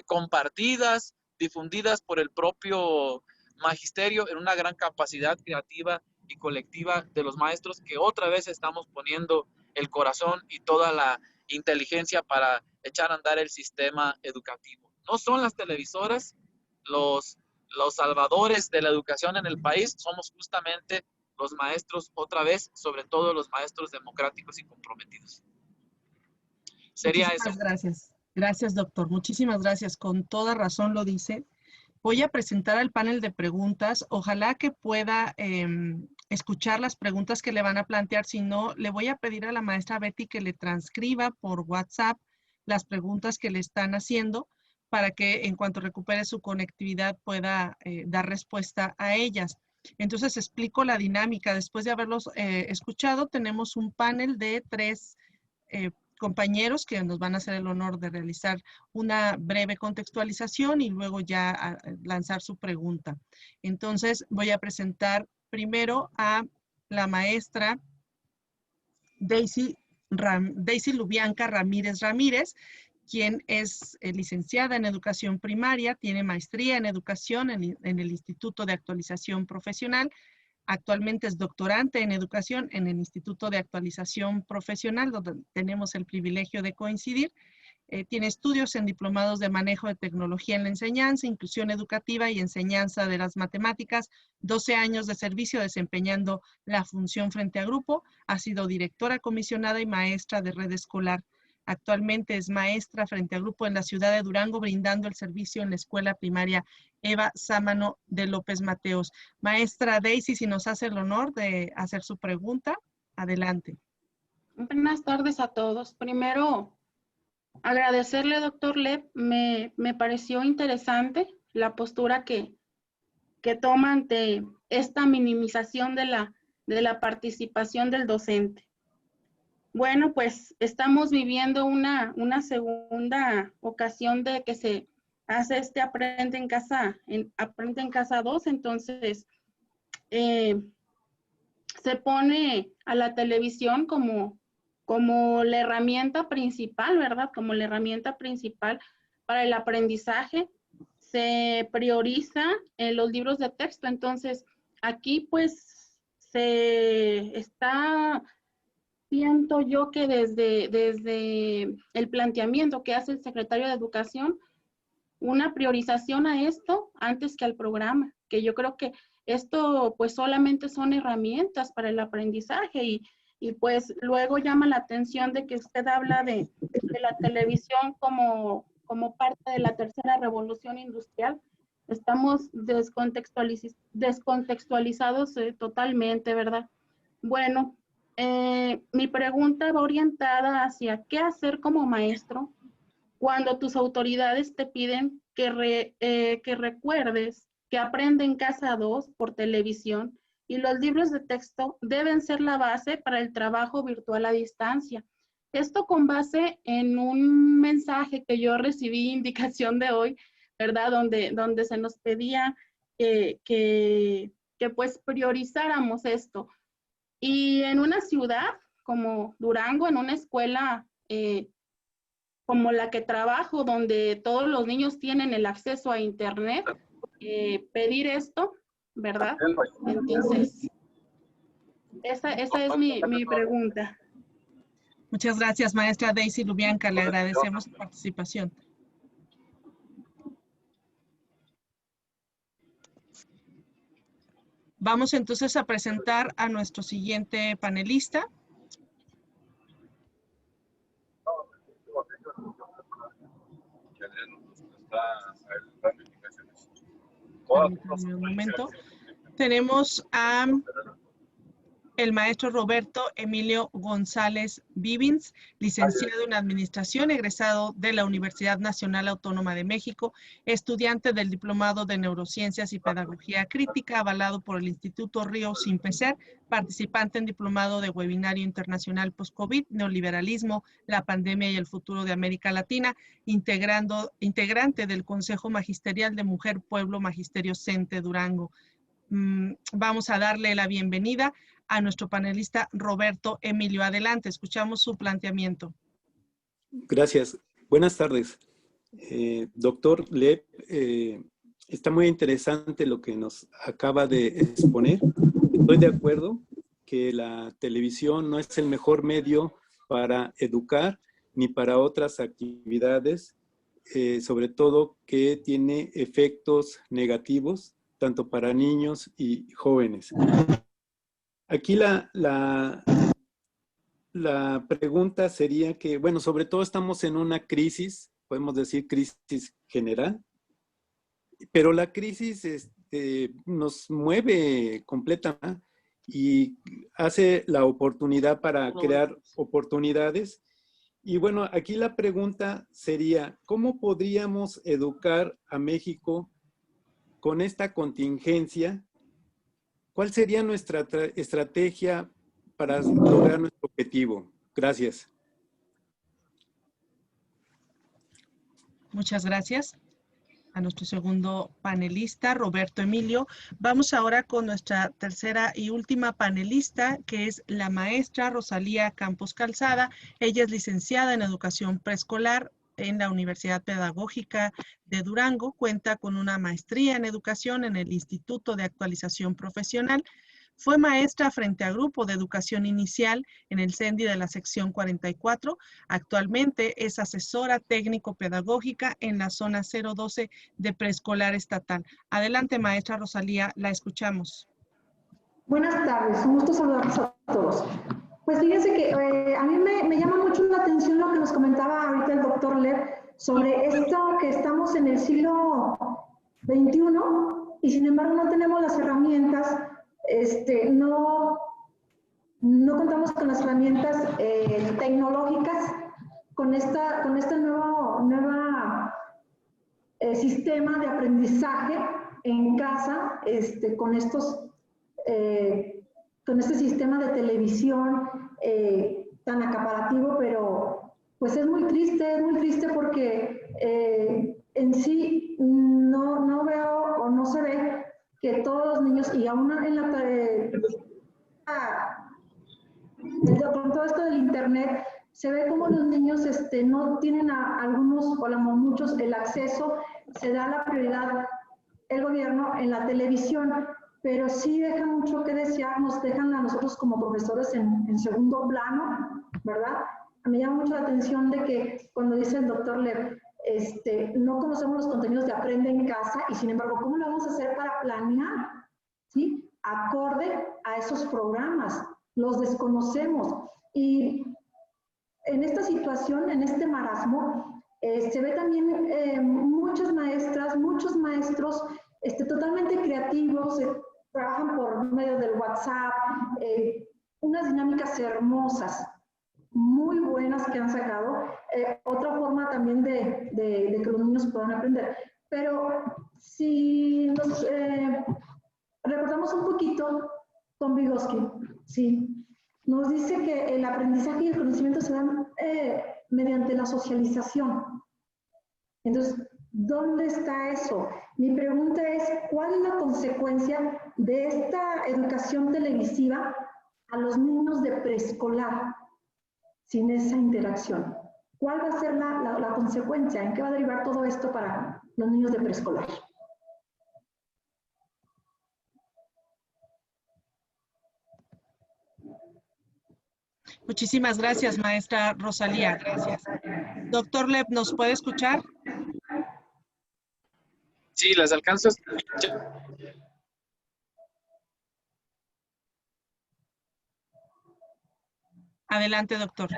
compartidas, difundidas por el propio magisterio en una gran capacidad creativa y colectiva de los maestros, que otra vez estamos poniendo el corazón y toda la inteligencia para echar a andar el sistema educativo. No son las televisoras los salvadores de la educación en el país, somos justamente los maestros, otra vez, sobre todo los maestros democráticos y comprometidos. Sería eso. Muchísimas gracias. Gracias, doctor. Muchísimas gracias. Con toda razón lo dice. Voy a presentar al panel de preguntas. Ojalá que pueda escuchar las preguntas que le van a plantear. Si no, le voy a pedir a la maestra Betty que le transcriba por WhatsApp las preguntas que le están haciendo para que en cuanto recupere su conectividad pueda dar respuesta a ellas. Entonces, explico la dinámica. Después de haberlos escuchado, tenemos un panel de 3 compañeros que nos van a hacer el honor de realizar una breve contextualización y luego ya lanzar su pregunta. Entonces, voy a presentar primero a la maestra Daisy Daisy Lubianca Ramírez Ramírez, quien es licenciada en educación primaria, tiene maestría en educación en el Instituto de Actualización Profesional. Actualmente es doctorante en educación en el Instituto de Actualización Profesional, donde tenemos el privilegio de coincidir. Tiene estudios en diplomados de manejo de tecnología en la enseñanza, inclusión educativa y enseñanza de las matemáticas, 12 años de servicio desempeñando la función frente a grupo, ha sido directora comisionada y maestra de red escolar. Actualmente es maestra frente a grupo en la ciudad de Durango, brindando el servicio en la escuela primaria Eva Sámano de López Mateos. Maestra Daisy, si nos hace el honor de hacer su pregunta, adelante. Buenas tardes a todos. Primero, agradecerle, doctor Lev, me pareció interesante la postura que toma ante esta minimización de la participación del docente. Bueno, pues estamos viviendo una segunda ocasión de que se hace este Aprende en Casa 2, entonces se pone a la televisión como la herramienta principal, ¿verdad? Como la herramienta principal para el aprendizaje. Se prioriza en los libros de texto. Entonces, aquí pues se está, siento yo que desde el planteamiento que hace el secretario de Educación, una priorización a esto antes que al programa, que yo creo que esto pues solamente son herramientas para el aprendizaje y pues luego llama la atención de que usted habla de la televisión como parte de la tercera revolución industrial. Estamos descontextualizados totalmente, ¿verdad? Bueno, mi pregunta va orientada hacia qué hacer como maestro cuando tus autoridades te piden que recuerdes que Aprende en Casa 2 por televisión y los libros de texto deben ser la base para el trabajo virtual a distancia. Esto con base en un mensaje que yo recibí, indicación de hoy, ¿verdad? Donde se nos pedía que pues priorizáramos esto. Y en una ciudad como Durango, en una escuela como la que trabajo, donde todos los niños tienen el acceso a internet, pedir esto, ¿verdad? Entonces, esa es mi pregunta. Muchas gracias, maestra Daisy Lubianca. Le agradecemos su participación. Vamos entonces a presentar a nuestro siguiente panelista. Permítanme un momento. Tenemos a el maestro Roberto Emilio González Vivins, licenciado en Administración, egresado de la Universidad Nacional Autónoma de México, estudiante del Diplomado de Neurociencias y Pedagogía Crítica, avalado por el Instituto Río Simpeser, participante en Diplomado de Webinario Internacional Post-COVID, Neoliberalismo, la Pandemia y el Futuro de América Latina, integrante del Consejo Magisterial de Mujer Pueblo Magisterio CENTE Durango. Vamos a darle la bienvenida a nuestro panelista Roberto Emilio. Adelante, escuchamos su planteamiento. Gracias. Buenas tardes. Doctor Lev, está muy interesante lo que nos acaba de exponer. Estoy de acuerdo que la televisión no es el mejor medio para educar ni para otras actividades, sobre todo que tiene efectos negativos tanto para niños y jóvenes. Aquí la pregunta sería que, bueno, sobre todo estamos en una crisis, podemos decir crisis general, pero la crisis nos mueve completamente y hace la oportunidad para crear oportunidades. Y bueno, aquí la pregunta sería, ¿cómo podríamos educar a México con esta contingencia? ¿Cuál sería nuestra estrategia para lograr nuestro objetivo? Gracias. Muchas gracias. a nuestro segundo panelista, Roberto Emilio. Vamos ahora con nuestra tercera y última panelista, que es la maestra Rosalía Campos Calzada. Ella es licenciada en Educación Preescolar en la Universidad Pedagógica de Durango. Cuenta con una maestría en Educación en el Instituto de Actualización Profesional. Fue maestra frente a Grupo de Educación Inicial en el CENDI de la sección 44. Actualmente es asesora técnico-pedagógica en la zona 012 de preescolar estatal. Adelante, maestra Rosalía, la escuchamos. Buenas tardes, un gusto saludarlos a todos. Pues fíjense que a mí me llama mucho la atención lo que nos comentaba ahorita el doctor Lev sobre esto que estamos en el siglo XXI y sin embargo no tenemos las herramientas. No contamos con las herramientas tecnológicas, con este nuevo sistema de aprendizaje en casa, con este sistema de televisión tan acaparativo, pero pues es muy triste porque en sí no veo o no se ve que todos los niños, y aún en con todo esto del internet, se ve como los niños no tienen algunos o muchos el acceso, se da la prioridad el gobierno en la televisión, pero sí deja mucho que desear, nos dejan a nosotros como profesores en segundo plano, ¿verdad? Me llama mucho la atención de que cuando dice el doctor Lev, no conocemos los contenidos de Aprende en Casa y sin embargo, ¿cómo lo vamos a hacer para planear? ¿Sí? Acorde a esos programas. Los desconocemos. Y en esta situación, en este marasmo, se ve también muchas maestras, muchos maestros totalmente creativos, trabajan por medio del WhatsApp, unas dinámicas hermosas, muy buenas que han sacado, otra forma también de que los niños puedan aprender. Pero si nos recordamos un poquito con Vygotsky, ¿sí? Nos dice que el aprendizaje y el conocimiento se dan mediante la socialización. Entonces, ¿dónde está eso? Mi pregunta es, ¿cuál es la consecuencia de esta educación televisiva a los niños de preescolar sin esa interacción? ¿Cuál va a ser la consecuencia? ¿En qué va a derivar todo esto para los niños de preescolar? Muchísimas gracias, maestra Rosalía. Gracias. Doctor Lev, ¿nos puede escuchar? Sí, las alcanzo a escuchar. Adelante, doctor.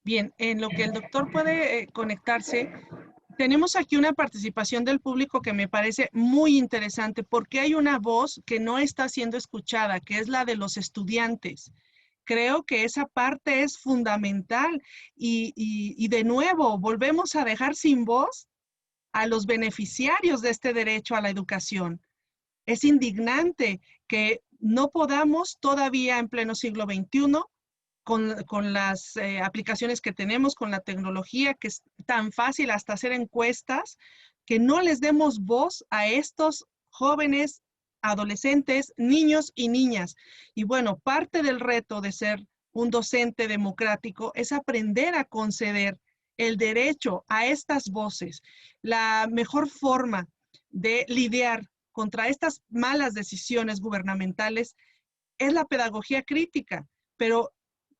Bien, en lo que el doctor puede conectarse, tenemos aquí una participación del público que me parece muy interesante porque hay una voz que no está siendo escuchada, que es la de los estudiantes. Creo que esa parte es fundamental y de nuevo volvemos a dejar sin voz a los beneficiarios de este derecho a la educación. Es indignante que no podamos todavía en pleno siglo XXI, con las aplicaciones que tenemos, con la tecnología, que es tan fácil hasta hacer encuestas, que no les demos voz a estos jóvenes, adolescentes, niños y niñas. Y bueno, parte del reto de ser un docente democrático es aprender a conceder el derecho a estas voces. La mejor forma de lidiar contra estas malas decisiones gubernamentales es la pedagogía crítica, pero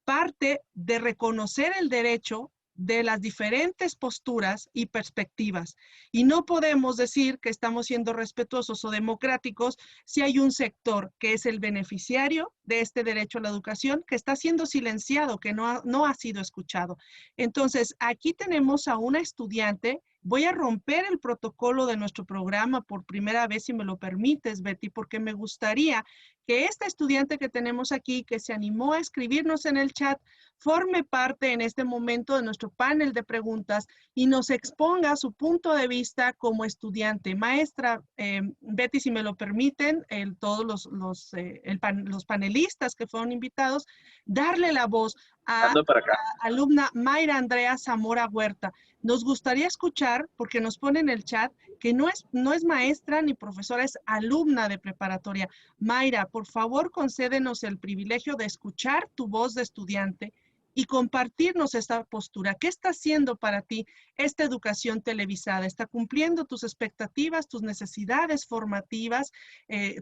parte de reconocer el derecho de las diferentes posturas y perspectivas. Y no podemos decir que estamos siendo respetuosos o democráticos si hay un sector que es el beneficiario de este derecho a la educación que está siendo silenciado, que no ha sido escuchado. Entonces, aquí tenemos a una estudiante. Voy a romper el protocolo de nuestro programa por primera vez, si me lo permites, Betty, porque me gustaría que esta estudiante que tenemos aquí, que se animó a escribirnos en el chat, forme parte en este momento de nuestro panel de preguntas y nos exponga su punto de vista como estudiante. Maestra Betty, si me lo permiten, todos los panelistas que fueron invitados, darle la voz a Ando para acá. la alumna Mayra Andrea Zamora Huerta. Nos gustaría escuchar, porque nos pone en el chat, que no es maestra ni profesora, es alumna de preparatoria. Mayra, por favor, concédenos el privilegio de escuchar tu voz de estudiante y compartirnos esta postura. ¿Qué está haciendo para ti esta educación televisada? ¿Está cumpliendo tus expectativas, tus necesidades formativas?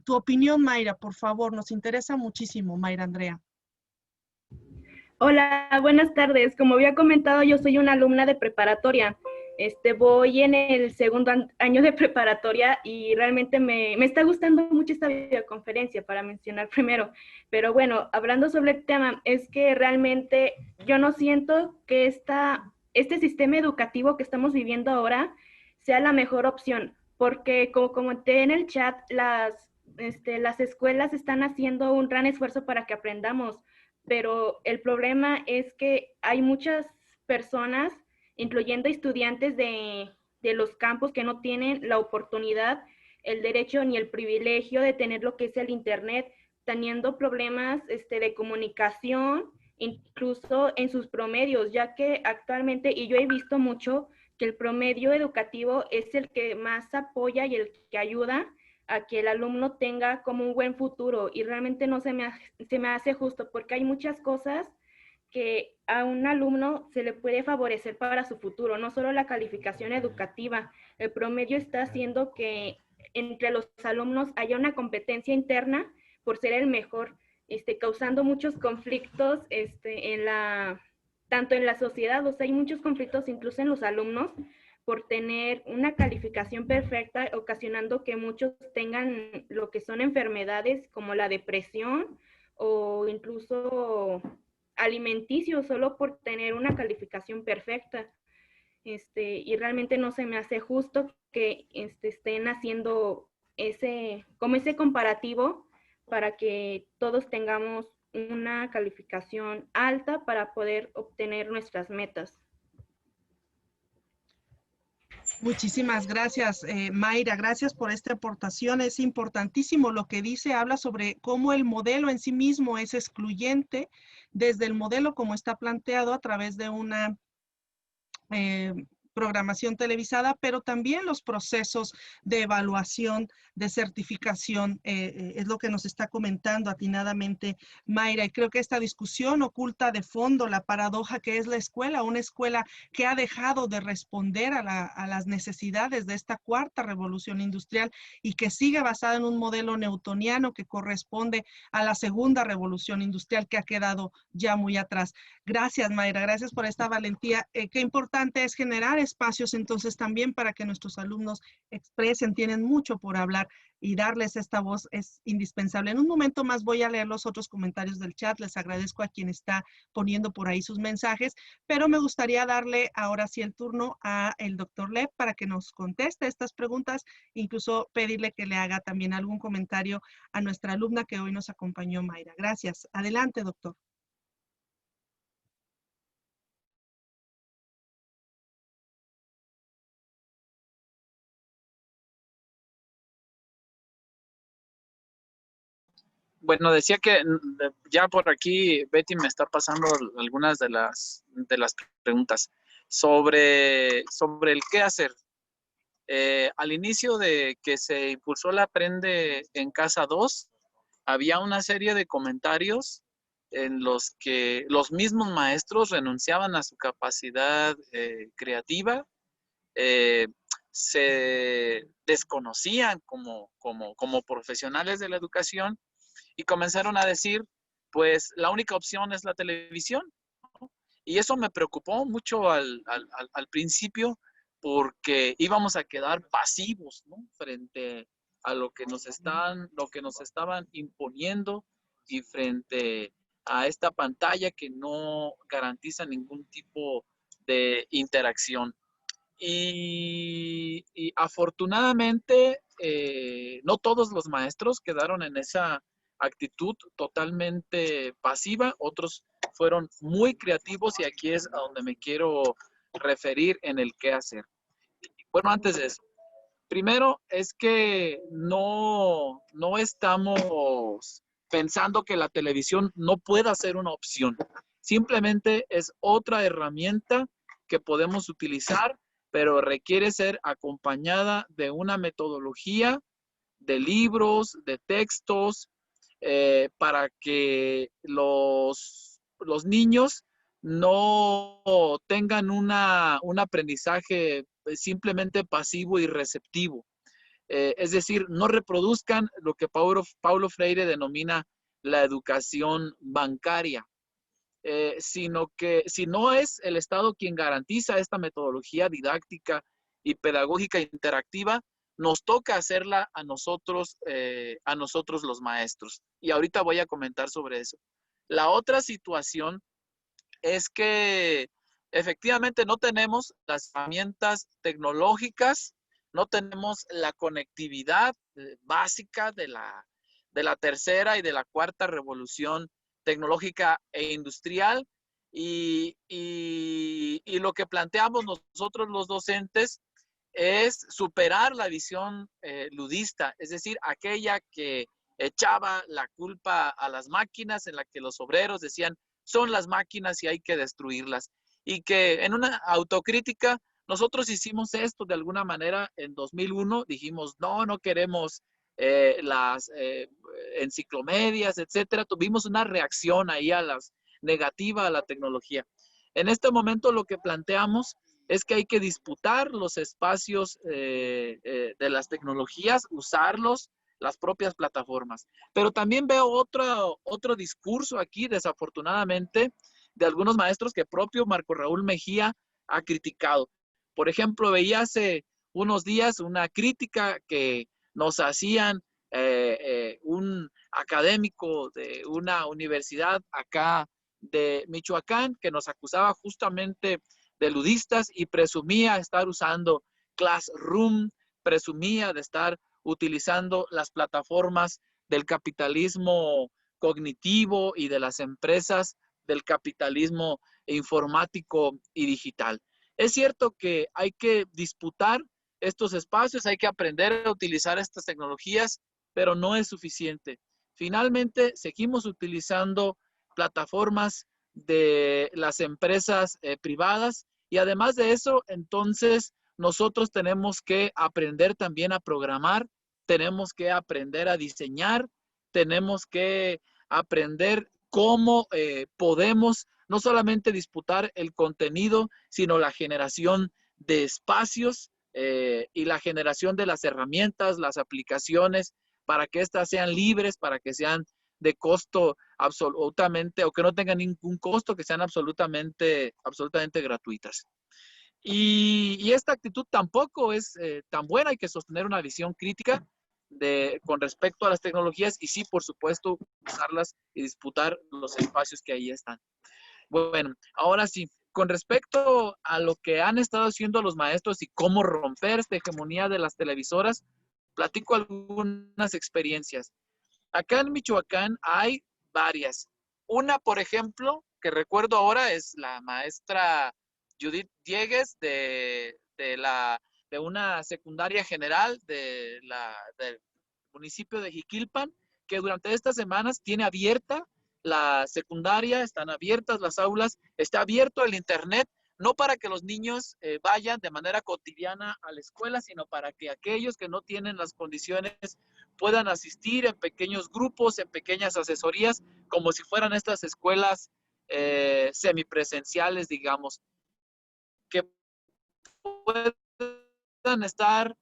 Tu opinión, Mayra, por favor, nos interesa muchísimo, Mayra Andrea. Hola, buenas tardes. Como había comentado, yo soy una alumna de preparatoria. Voy en el segundo año de preparatoria y realmente me está gustando mucho esta videoconferencia, para mencionar primero. Pero bueno, hablando sobre el tema, es que realmente yo no siento que este sistema educativo que estamos viviendo ahora sea la mejor opción, porque como comenté en el chat, las escuelas están haciendo un gran esfuerzo para que aprendamos, pero el problema es que hay muchas personas, incluyendo estudiantes de los campos, que no tienen la oportunidad, el derecho ni el privilegio de tener lo que es el internet, teniendo problemas de comunicación, incluso en sus promedios, ya que actualmente, y yo he visto mucho, que el promedio educativo es el que más apoya y el que ayuda a que el alumno tenga como un buen futuro, y realmente no se me hace justo, porque hay muchas cosas que a un alumno se le puede favorecer para su futuro, no solo la calificación educativa. El promedio está haciendo que entre los alumnos haya una competencia interna por ser el mejor, causando muchos conflictos tanto en la sociedad, o sea, hay muchos conflictos incluso en los alumnos, por tener una calificación perfecta, ocasionando que muchos tengan lo que son enfermedades como la depresión o incluso alimenticios solo por tener una calificación perfecta. Y realmente no se me hace justo que estén haciendo ese comparativo para que todos tengamos una calificación alta para poder obtener nuestras metas. Muchísimas gracias, Mayra. Gracias por esta aportación. Es importantísimo lo que dice, habla sobre cómo el modelo en sí mismo es excluyente, desde el modelo como está planteado a través de una programación televisada, pero también los procesos de evaluación, de certificación, es lo que nos está comentando atinadamente Mayra. Y creo que esta discusión oculta de fondo la paradoja que es la escuela, una escuela que ha dejado de responder a las necesidades de esta cuarta revolución industrial y que sigue basada en un modelo newtoniano que corresponde a la segunda revolución industrial que ha quedado ya muy atrás. Gracias, Mayra, gracias por esta valentía. Qué importante es generar espacios entonces también para que nuestros alumnos expresen, tienen mucho por hablar y darles esta voz es indispensable. En un momento más voy a leer los otros comentarios del chat, les agradezco a quien está poniendo por ahí sus mensajes, pero me gustaría darle ahora sí el turno a el doctor Lev para que nos conteste estas preguntas, incluso pedirle que le haga también algún comentario a nuestra alumna que hoy nos acompañó, Mayra. Gracias. Adelante, doctor. Bueno, decía que ya por aquí Betty me está pasando algunas de las preguntas sobre el qué hacer. Al inicio de que se impulsó la Aprende en Casa 2, había una serie de comentarios en los que los mismos maestros renunciaban a su capacidad creativa, se desconocían como profesionales de la educación y comenzaron a decir, pues la única opción es la televisión, ¿no? Y eso me preocupó mucho al principio, porque íbamos a quedar pasivos, ¿no? Frente a lo que nos estaban imponiendo y frente a esta pantalla que no garantiza ningún tipo de interacción. Y afortunadamente no todos los maestros quedaron en esa actitud totalmente pasiva, otros fueron muy creativos y aquí es a donde me quiero referir en el qué hacer. Bueno, antes de eso, primero es que no estamos pensando que la televisión no pueda ser una opción. Simplemente es otra herramienta que podemos utilizar, pero requiere ser acompañada de una metodología, de libros, de textos, para que los niños no tengan un aprendizaje simplemente pasivo y receptivo. Es decir, no reproduzcan lo que Paulo Freire denomina la educación bancaria, sino que si no es el Estado quien garantiza esta metodología didáctica y pedagógica interactiva, nos toca hacerla a nosotros los maestros. Y ahorita voy a comentar sobre eso. La otra situación es que efectivamente no tenemos las herramientas tecnológicas, no tenemos la conectividad básica de la tercera y de la cuarta revolución tecnológica e industrial, y lo que planteamos nosotros los docentes es superar la visión ludista, es decir, aquella que echaba la culpa a las máquinas, en la que los obreros decían, son las máquinas y hay que destruirlas. Y que en una autocrítica, nosotros hicimos esto de alguna manera en 2001, dijimos, no queremos las enciclomedias, etcétera. Tuvimos una reacción ahí negativa a la tecnología. En este momento lo que planteamos es que hay que disputar los espacios de las tecnologías, usarlos, las propias plataformas. Pero también veo otro discurso aquí, desafortunadamente, de algunos maestros que propio Marco Raúl Mejía ha criticado. Por ejemplo, veía hace unos días una crítica que nos hacían un académico de una universidad acá de Michoacán, que nos acusaba justamente de ludistas y presumía estar usando Classroom, presumía de estar utilizando las plataformas del capitalismo cognitivo y de las empresas del capitalismo informático y digital. Es cierto que hay que disputar estos espacios, hay que aprender a utilizar estas tecnologías, pero no es suficiente. Finalmente, seguimos utilizando plataformas de las empresas privadas, y además de eso, entonces, nosotros tenemos que aprender también a programar, tenemos que aprender a diseñar, tenemos que aprender cómo podemos no solamente disputar el contenido, sino la generación de espacios y la generación de las herramientas, las aplicaciones, para que éstas sean libres, para que sean de costo absolutamente, o que no tengan ningún costo, que sean absolutamente gratuitas. Y esta actitud tampoco es tan buena. Hay que sostener una visión crítica con respecto a las tecnologías, y sí, por supuesto, usarlas y disputar los espacios que ahí están. Bueno, ahora sí, con respecto a lo que han estado haciendo los maestros y cómo romper esta hegemonía de las televisoras, platico algunas experiencias. Acá en Michoacán hay varias. Una, por ejemplo, que recuerdo ahora, es la maestra Judith Diegues de una secundaria general del municipio de Jiquilpan, que durante estas semanas tiene abierta la secundaria, están abiertas las aulas, está abierto el internet, no para que los niños vayan de manera cotidiana a la escuela, sino para que aquellos que no tienen las condiciones puedan asistir en pequeños grupos, en pequeñas asesorías, como si fueran estas escuelas semipresenciales, digamos, que puedan estar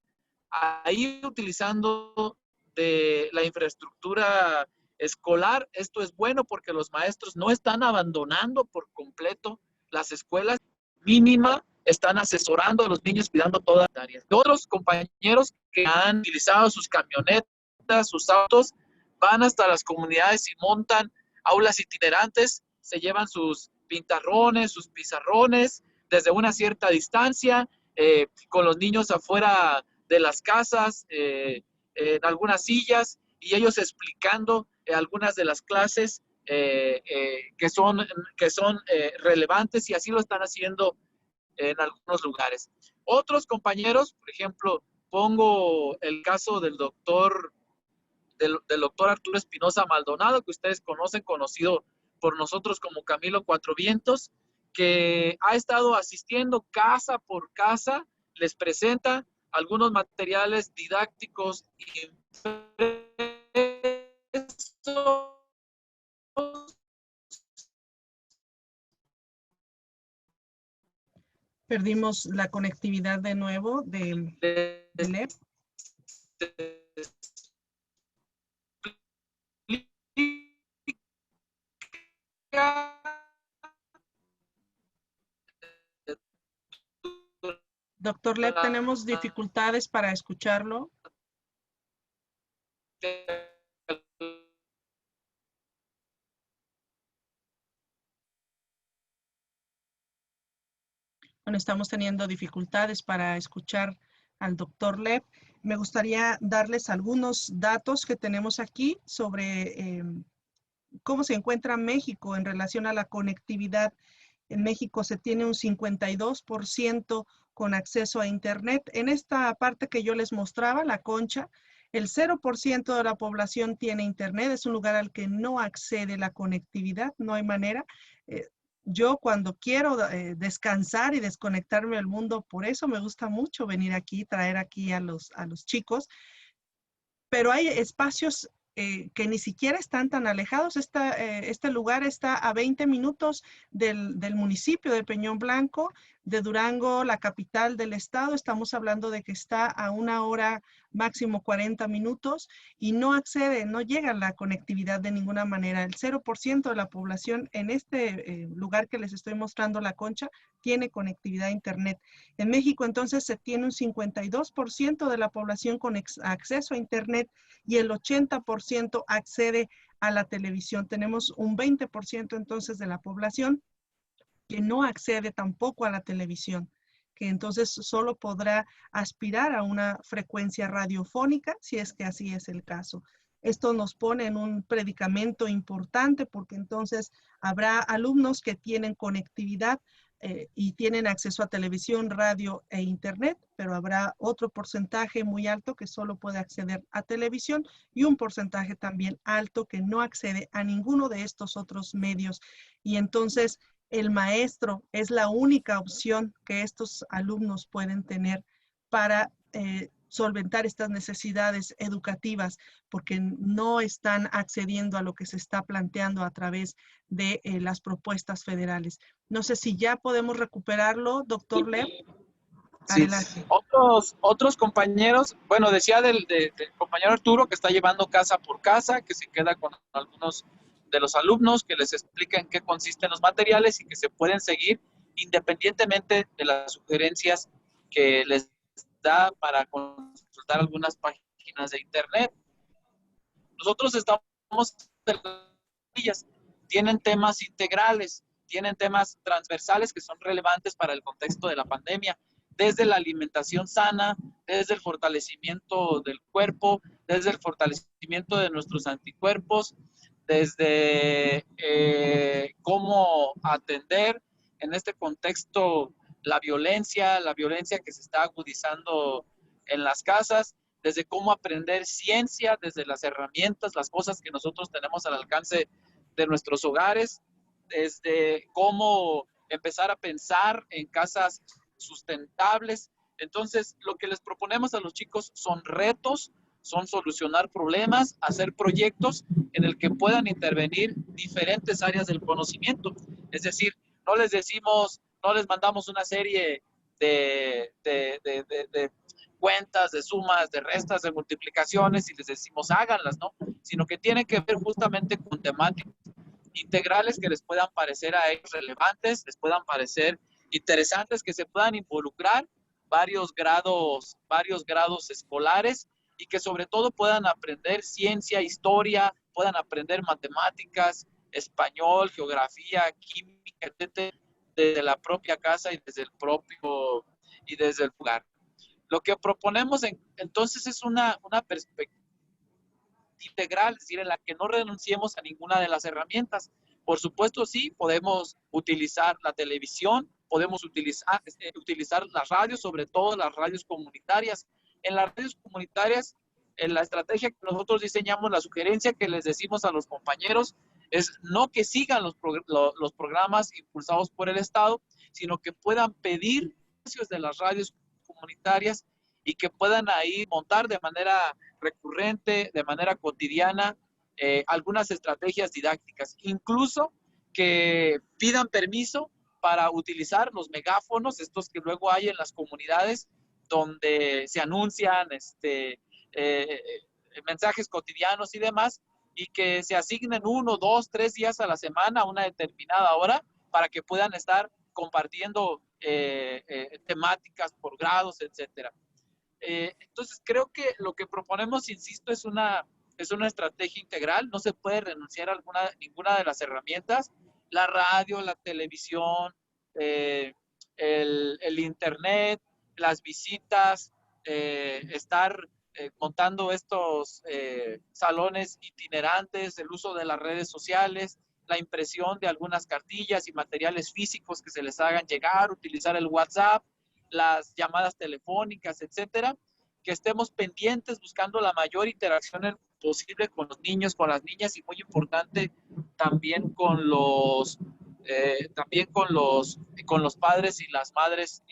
ahí utilizando de la infraestructura escolar. Esto es bueno porque los maestros no están abandonando por completo las escuelas, mínima, están asesorando a los niños, cuidando todas las áreas. Otros compañeros que han utilizado sus camionetas, sus autos, van hasta las comunidades y montan aulas itinerantes, se llevan sus pintarrones, sus pizarrones desde una cierta distancia, con los niños afuera de las casas, en algunas sillas, y ellos explicando algunas de las clases que son relevantes, y así lo están haciendo en algunos lugares. Otros compañeros, por ejemplo, pongo el caso del doctor Arturo Espinosa Maldonado, que ustedes conocen, conocido por nosotros como Camilo Cuatro Vientos, que ha estado asistiendo casa por casa, les presenta algunos materiales didácticos impresos. Perdimos la conectividad de nuevo de LEP. Doctor Lep, tenemos dificultades para escucharlo. Bueno, estamos teniendo dificultades para escuchar al doctor Lep. Me gustaría darles algunos datos que tenemos aquí sobre cómo se encuentra México en relación a la conectividad. En México se tiene un 52% con acceso a Internet. En esta parte que yo les mostraba, la Concha, el 0% de la población tiene Internet. Es un lugar al que no accede la conectividad, no hay manera. Yo cuando quiero descansar y desconectarme del mundo, por eso me gusta mucho venir aquí, traer aquí a los chicos. Pero hay espacios que ni siquiera están tan alejados. Este lugar está a 20 minutos del municipio de Peñón Blanco, de Durango, la capital del estado. Estamos hablando de que está a 1 hora, máximo 40 minutos, y no accede, no llega a la conectividad de ninguna manera. El 0% de la población en este lugar que les estoy mostrando, La Concha, tiene conectividad a Internet. En México, entonces, se tiene un 52% de la población con acceso a Internet y el 80% accede a la televisión. Tenemos un 20% entonces de la población que no accede tampoco a la televisión, que entonces solo podrá aspirar a una frecuencia radiofónica, si es que así es el caso. Esto nos pone en un predicamento importante porque entonces habrá alumnos que tienen conectividad y tienen acceso a televisión, radio e internet, pero habrá otro porcentaje muy alto que solo puede acceder a televisión y un porcentaje también alto que no accede a ninguno de estos otros medios. Y entonces el maestro es la única opción que estos alumnos pueden tener para solventar estas necesidades educativas, porque no están accediendo a lo que se está planteando a través de las propuestas federales. No sé si ya podemos recuperarlo, doctor Lep. Adelante. Sí. Otros compañeros, bueno, decía del compañero Arturo que está llevando casa por casa, que se queda con algunos de los alumnos, que les explica en qué consisten los materiales y que se pueden seguir independientemente de las sugerencias que les da para consultar algunas páginas de internet. Nosotros estamos en ellas, tienen temas integrales, tienen temas transversales que son relevantes para el contexto de la pandemia, desde la alimentación sana, desde el fortalecimiento del cuerpo, desde el fortalecimiento de nuestros anticuerpos, desde cómo atender en este contexto la violencia que se está agudizando en las casas, desde cómo aprender ciencia, desde las herramientas, las cosas que nosotros tenemos al alcance de nuestros hogares, desde cómo empezar a pensar en casas sustentables. Entonces, lo que les proponemos a los chicos son retos, son solucionar problemas, hacer proyectos en el que puedan intervenir diferentes áreas del conocimiento. Es decir, no les decimos, no les mandamos una serie de cuentas, de sumas, de restas, de multiplicaciones y les decimos háganlas, ¿no? Sino que tienen que ver justamente con temáticas integrales que les puedan parecer a ellos relevantes, les puedan parecer interesantes, que se puedan involucrar varios grados escolares y que sobre todo puedan aprender ciencia, historia, puedan aprender matemáticas, español, geografía, química, etc., desde la propia casa y desde el lugar. Lo que proponemos entonces es una perspectiva integral, es decir, en la que no renunciemos a ninguna de las herramientas. Por supuesto, sí, podemos utilizar la televisión, podemos utilizar las radios, sobre todo las radios comunitarias. En las radios comunitarias, en la estrategia que nosotros diseñamos, la sugerencia que les decimos a los compañeros es no que sigan los programas impulsados por el Estado, sino que puedan pedir espacios de las radios comunitarias y que puedan ahí montar de manera recurrente, de manera cotidiana, algunas estrategias didácticas, incluso que pidan permiso para utilizar los megáfonos, estos que luego hay en las comunidades, donde se anuncian mensajes cotidianos y demás, y que se asignen 1, 2, 3 días a la semana a una determinada hora para que puedan estar compartiendo temáticas por grados, etcétera. Entonces creo que lo que proponemos, insisto, es una estrategia integral. No se puede renunciar a ninguna de las herramientas, la radio, la televisión, el internet, las visitas, estar montando estos salones itinerantes, el uso de las redes sociales, la impresión de algunas cartillas y materiales físicos que se les hagan llegar, utilizar el WhatsApp, las llamadas telefónicas, etcétera, que estemos pendientes buscando la mayor interacción posible con los niños, con las niñas y muy importante también con los padres y las madres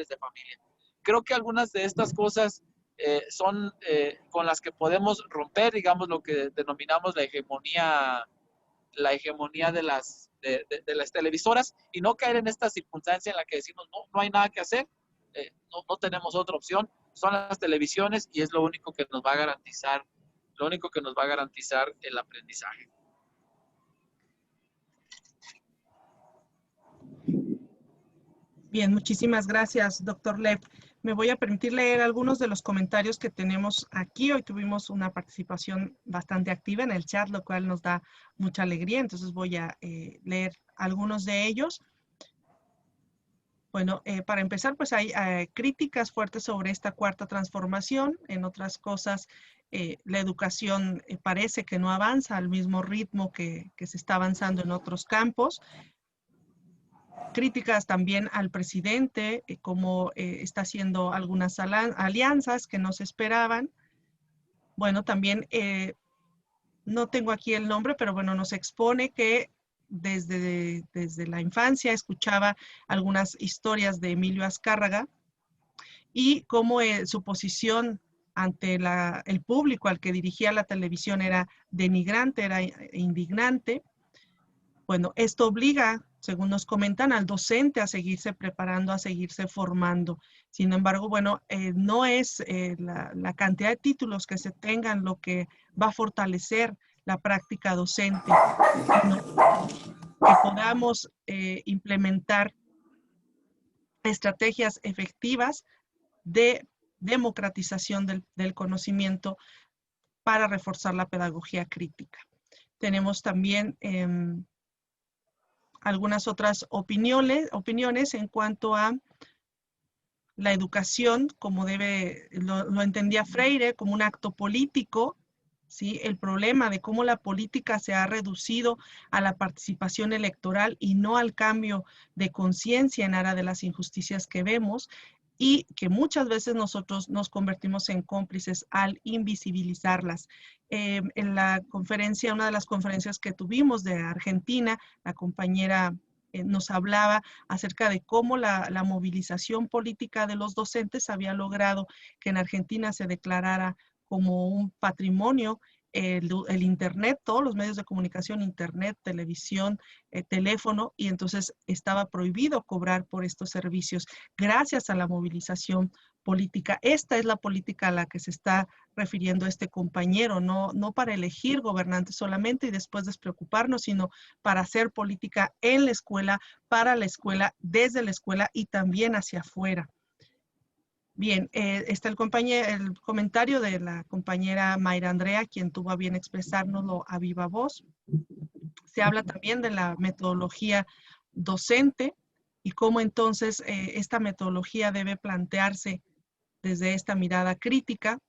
de familia. Creo que algunas de estas cosas son con las que podemos romper, digamos, lo que denominamos la hegemonía de las televisoras y no caer en esta circunstancia en la que decimos no hay nada que hacer, no tenemos otra opción, son las televisiones y es lo único que nos va a garantizar el aprendizaje. Bien, muchísimas gracias, doctor Lev. Me voy a permitir leer algunos de los comentarios que tenemos aquí. Hoy tuvimos una participación bastante activa en el chat, lo cual nos da mucha alegría. Entonces voy a leer algunos de ellos. Bueno, para empezar, pues hay críticas fuertes sobre esta cuarta transformación. En otras cosas, la educación parece que no avanza al mismo ritmo que se está avanzando en otros campos. Críticas también al presidente, cómo está haciendo algunas alianzas que no se esperaban. Bueno, también, no tengo aquí el nombre, pero bueno, nos expone que desde la infancia escuchaba algunas historias de Emilio Azcárraga y cómo su posición ante el público al que dirigía la televisión era denigrante, era indignante. Bueno, esto obliga, según nos comentan, al docente a seguirse preparando, a seguirse formando. Sin embargo, bueno, no es la cantidad de títulos que se tengan lo que va a fortalecer la práctica docente, sino que podamos implementar estrategias efectivas de democratización del conocimiento para reforzar la pedagogía crítica. Tenemos también algunas otras opiniones en cuanto a la educación, como lo entendía Freire, como un acto político, ¿sí? El problema de cómo la política se ha reducido a la participación electoral y no al cambio de conciencia en aras de las injusticias que vemos, y que muchas veces nosotros nos convertimos en cómplices al invisibilizarlas. En la conferencia, una de las conferencias que tuvimos de Argentina, la compañera nos hablaba acerca de cómo la movilización política de los docentes había logrado que en Argentina se declarara como un patrimonio el Internet, todos los medios de comunicación, Internet, televisión, teléfono, y entonces estaba prohibido cobrar por estos servicios gracias a la movilización política. Esta es la política a la que se está refiriendo este compañero, no para elegir gobernantes solamente y después despreocuparnos, sino para hacer política en la escuela, para la escuela, desde la escuela y también hacia afuera. Bien, está el comentario de la compañera Mayra Andrea, quien tuvo a bien expresárnoslo a viva voz. Se habla también de la metodología docente y cómo entonces esta metodología debe plantearse desde esta mirada crítica.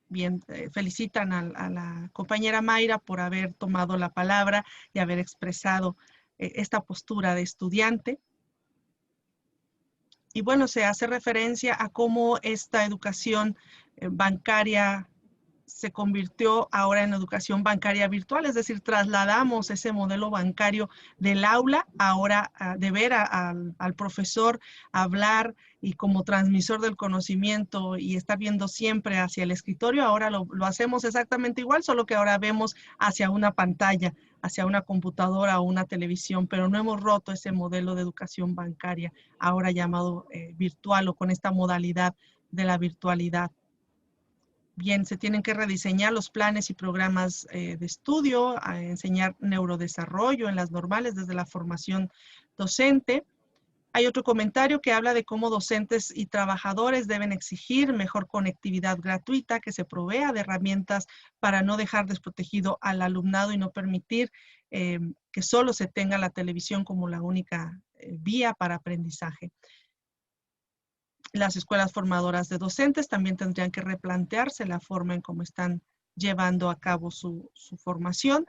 Bien, felicitan a la compañera Mayra por haber tomado la palabra y haber expresado esta postura de estudiante. Y bueno, se hace referencia a cómo esta educación bancaria se convirtió ahora en educación bancaria virtual, es decir, trasladamos ese modelo bancario del aula ahora de ver al profesor hablar y como transmisor del conocimiento y estar viendo siempre hacia el escritorio. Ahora lo hacemos exactamente igual, solo que ahora vemos hacia una pantalla, hacia una computadora o una televisión, pero no hemos roto ese modelo de educación bancaria, ahora llamado virtual o con esta modalidad de la virtualidad. Bien, se tienen que rediseñar los planes y programas de estudio, a enseñar neurodesarrollo en las normales desde la formación docente. Hay otro comentario que habla de cómo docentes y trabajadores deben exigir mejor conectividad gratuita, que se provea de herramientas para no dejar desprotegido al alumnado y no permitir que solo se tenga la televisión como la única vía para aprendizaje. Las escuelas formadoras de docentes también tendrían que replantearse la forma en cómo están llevando a cabo su formación.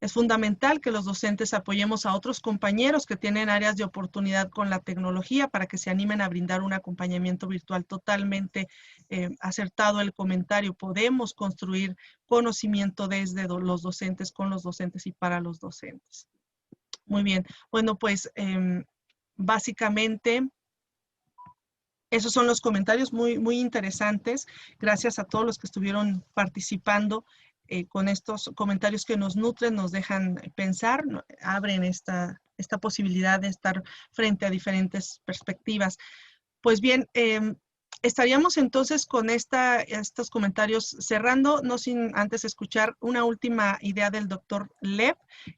Es fundamental que los docentes apoyemos a otros compañeros que tienen áreas de oportunidad con la tecnología para que se animen a brindar un acompañamiento virtual totalmente acertado el comentario. Podemos construir conocimiento desde los docentes, con los docentes y para los docentes. Muy bien. Bueno, pues básicamente esos son los comentarios muy interesantes. Gracias a todos los que estuvieron participando con estos comentarios que nos nutren, nos dejan pensar, abren esta posibilidad de estar frente a diferentes perspectivas. Pues bien, estaríamos entonces con estos comentarios cerrando, no sin antes escuchar una última idea del doctor Lev,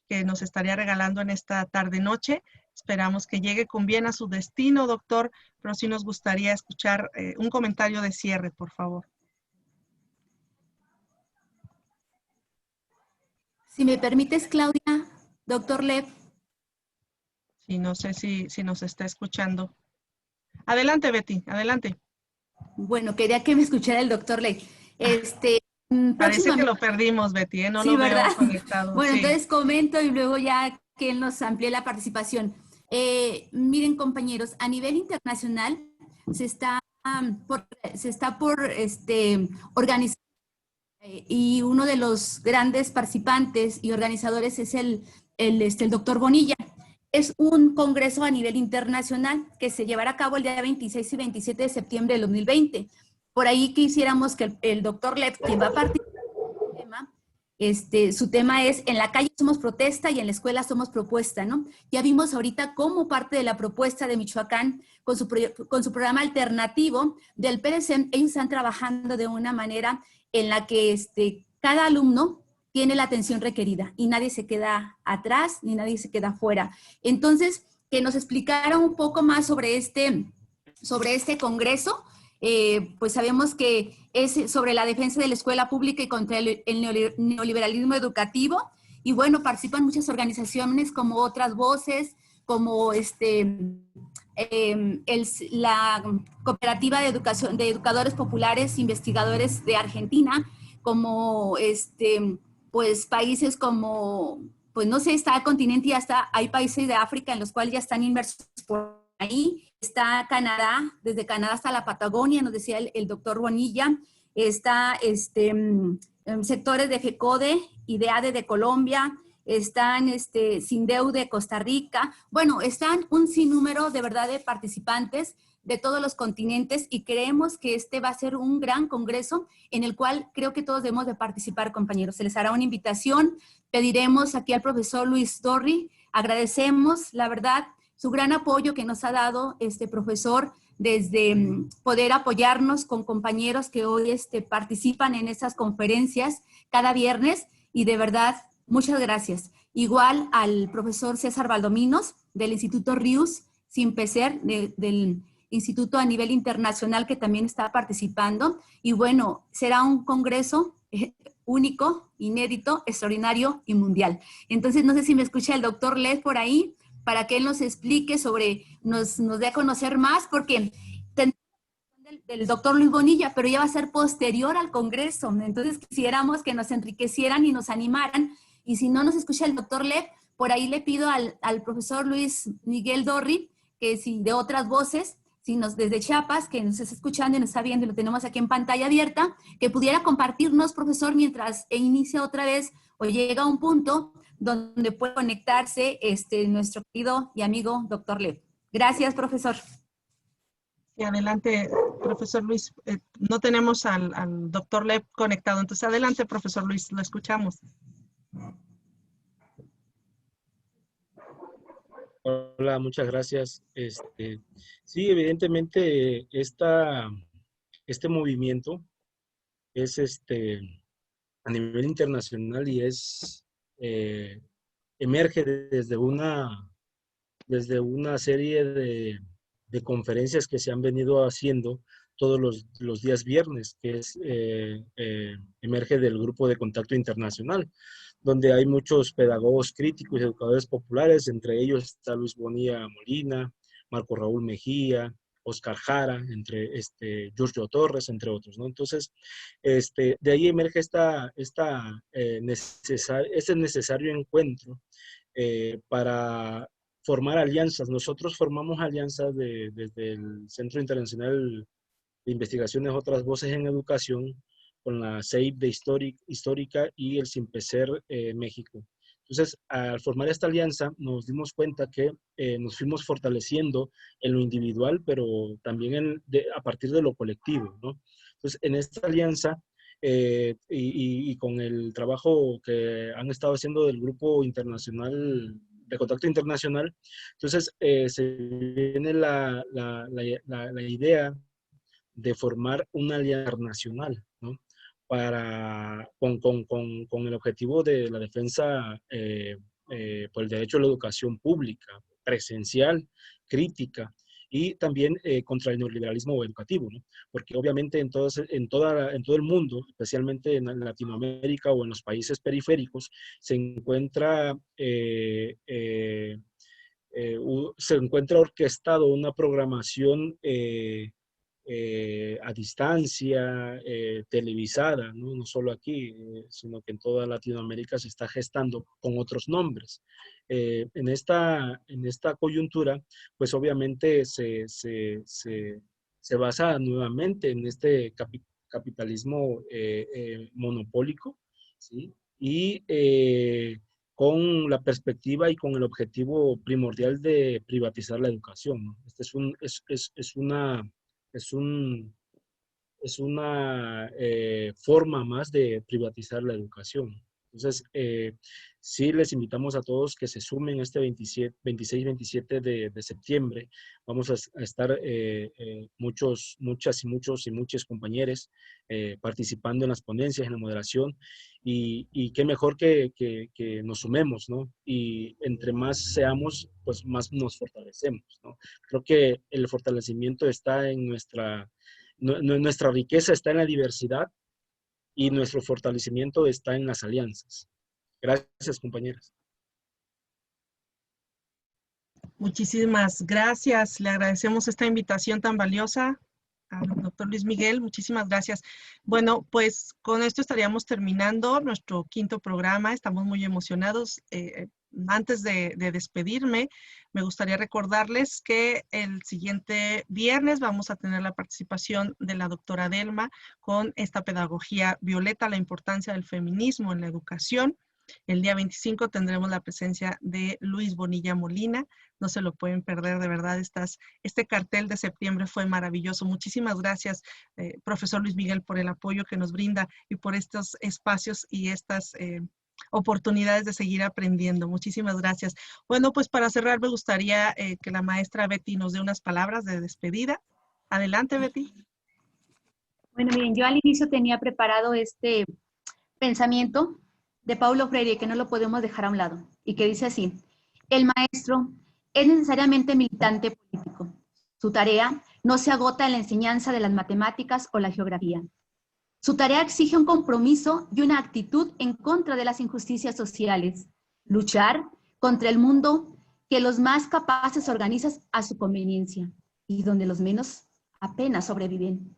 que nos estaría regalando en esta tarde-noche. Esperamos que llegue con bien a su destino, doctor, pero sí nos gustaría escuchar un comentario de cierre, por favor. Si me permites, Claudia, doctor Lev. Sí, no sé si nos está escuchando. Adelante, Betty, adelante. Bueno, quería que me escuchara el doctor Lev. Parece que lo perdimos, Betty, no sí, lo ¿verdad? veo conectado. Bueno, sí. entonces comento y luego ya que él nos amplíe la participación. Miren, compañeros, a nivel internacional se está por organizar y uno de los grandes participantes y organizadores es el doctor Bonilla. Es un congreso a nivel internacional que se llevará a cabo el día 26 y 27 de septiembre del 2020. Por ahí quisiéramos que el doctor Lev, quien va a participar en el tema, su tema es: en la calle somos protesta y en la escuela somos propuesta, ¿no? Ya vimos ahorita cómo parte de la propuesta de Michoacán, con su programa alternativo del PDCEM, ellos están trabajando de una manera en la que cada alumno tiene la atención requerida y nadie se queda atrás ni nadie se queda fuera. Entonces, que nos explicara un poco más sobre este congreso. Pues sabemos que es sobre la defensa de la escuela pública y contra el neoliberalismo educativo. Y bueno, participan muchas organizaciones como Otras Voces, como la Cooperativa de Educadores Populares Investigadores de Argentina, como pues países como, pues no sé, está el continente y hasta hay países de África en los cuales ya están inmersos por ahí. Está Canadá, desde Canadá hasta la Patagonia, nos decía el doctor Bonilla. Está sectores de FECODE y de ADE de Colombia. Están SINDEU de Costa Rica. Bueno, están un sinnúmero de verdad de participantes de todos los continentes y creemos que va a ser un gran congreso en el cual creo que todos debemos de participar, compañeros. Se les hará una invitación. Pediremos aquí al profesor Luis Dorri. Agradecemos, la verdad, su gran apoyo que nos ha dado este profesor desde poder apoyarnos con compañeros que hoy participan en estas conferencias cada viernes y de verdad, muchas gracias. Igual al profesor César Valdominos del Instituto Rius Simpeser, del Instituto a nivel internacional que también está participando. Y bueno, será un congreso único, inédito, extraordinario y mundial. Entonces, no sé si me escucha el doctor Lev por ahí, para que él nos explique nos dé a conocer más, porque del doctor Luis Bonilla, pero ya va a ser posterior al Congreso. Entonces quisiéramos que nos enriquecieran y nos animaran. Y si no nos escucha el doctor Lev, por ahí le pido al profesor Luis Miguel Dorri, que si de Otras Voces, desde Chiapas, que nos está escuchando y nos está viendo y lo tenemos aquí en pantalla abierta, que pudiera compartirnos, profesor, mientras inicia otra vez o llega a un punto donde puede conectarse nuestro querido y amigo doctor Lev. Gracias, profesor. Y adelante, profesor Luis. No tenemos al doctor Lev conectado, entonces adelante, profesor Luis, lo escuchamos. Hola, muchas gracias. Sí, evidentemente este movimiento es a nivel internacional y emerge desde una serie de conferencias que se han venido haciendo todos los días viernes, que emerge del Grupo de Contacto Internacional, donde hay muchos pedagogos críticos y educadores populares, entre ellos está Luis Bonilla Molina, Marco Raúl Mejía, Oscar Jara, Giorgio Torres, entre otros, ¿no? Entonces, de ahí emerge ese necesario encuentro para formar alianzas. Nosotros formamos alianzas desde el Centro Internacional de Investigaciones Otras Voces en Educación, con la CEIP de Histórica y el Simpeser México. Entonces, al formar esta alianza, nos dimos cuenta que nos fuimos fortaleciendo en lo individual, pero también a partir de lo colectivo, ¿no? Entonces, en esta alianza y con el trabajo que han estado haciendo del Grupo Internacional de Contacto Internacional, entonces se viene la idea de formar una alianza nacional, ¿no? Con el objetivo de la defensa por el derecho a la educación pública, presencial, crítica, y también contra el neoliberalismo educativo, ¿no? Porque obviamente en todo el mundo, especialmente en Latinoamérica o en los países periféricos, se encuentra orquestado una programación a distancia, televisada, ¿no? No solo aquí, sino que en toda Latinoamérica se está gestando con otros nombres. En esta coyuntura, pues obviamente se basa nuevamente en este capitalismo monopólico, ¿sí? Y con la perspectiva y con el objetivo primordial de privatizar la educación, ¿no? Es una forma más de privatizar la educación. Entonces, sí les invitamos a todos que se sumen este 26-27 de septiembre. Vamos a estar muchos y muchas compañeros participando en las ponencias, en la moderación, y qué mejor que nos sumemos, ¿no? Y entre más seamos, pues más nos fortalecemos, ¿no? Creo que el fortalecimiento está en nuestra riqueza, está en la diversidad, y nuestro fortalecimiento está en las alianzas. Gracias, compañeras. Muchísimas gracias. Le agradecemos esta invitación tan valiosa al doctor Luis Miguel. Muchísimas gracias. Bueno, pues con esto estaríamos terminando nuestro 5º programa. Estamos muy emocionados. Antes de despedirme, me gustaría recordarles que el siguiente viernes vamos a tener la participación de la doctora Delma con esta pedagogía violeta, la importancia del feminismo en la educación. El día 25 tendremos la presencia de Luis Bonilla Molina. No se lo pueden perder, de verdad. Este cartel de septiembre fue maravilloso. Muchísimas gracias, profesor Luis Miguel, por el apoyo que nos brinda y por estos espacios y estas oportunidades de seguir aprendiendo. Muchísimas gracias. Bueno, pues para cerrar me gustaría que la maestra Betty nos dé unas palabras de despedida. Adelante, Betty. Bueno, miren, yo al inicio tenía preparado este pensamiento de Paulo Freire, que no lo podemos dejar a un lado, y que dice así: el maestro es necesariamente militante político. Su tarea no se agota en la enseñanza de las matemáticas o la geografía. Su tarea exige un compromiso y una actitud en contra de las injusticias sociales, luchar contra el mundo que los más capaces organizan a su conveniencia y donde los menos apenas sobreviven,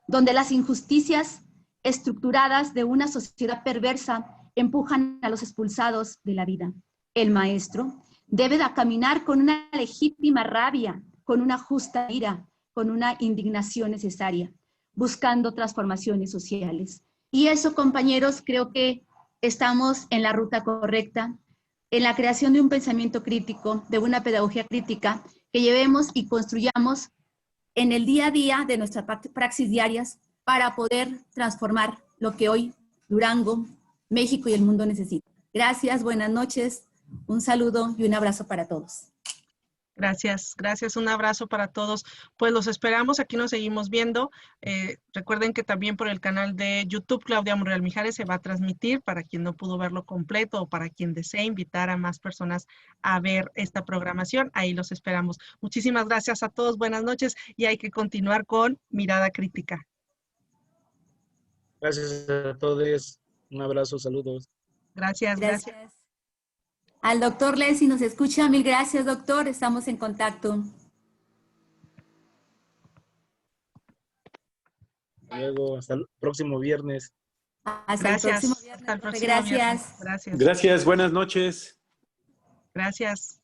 donde las injusticias estructuradas de una sociedad perversa empujan a los expulsados de la vida. El maestro debe de caminar con una legítima rabia, con una justa ira, con una indignación necesaria, buscando transformaciones sociales. Y eso, compañeros, creo que estamos en la ruta correcta, en la creación de un pensamiento crítico, de una pedagogía crítica que llevemos y construyamos en el día a día de nuestras praxis diarias para poder transformar lo que hoy Durango, México y el mundo necesitan. Gracias, buenas noches, un saludo y un abrazo para todos. Gracias, gracias. Un abrazo para todos. Pues los esperamos, aquí nos seguimos viendo. Recuerden que también por el canal de YouTube Claudia Monreal Mijares se va a transmitir para quien no pudo verlo completo o para quien desee invitar a más personas a ver esta programación. Ahí los esperamos. Muchísimas gracias a todos. Buenas noches y hay que continuar con Mirada Crítica. Gracias a todos. Un abrazo, saludos. Gracias, gracias. Al doctor Les, si nos escucha, mil gracias, doctor. Estamos en contacto. Luego, hasta el próximo viernes. Hasta el próximo viernes. Hasta el próximo Gracias. viernes. Gracias. Gracias, buenas noches. Gracias.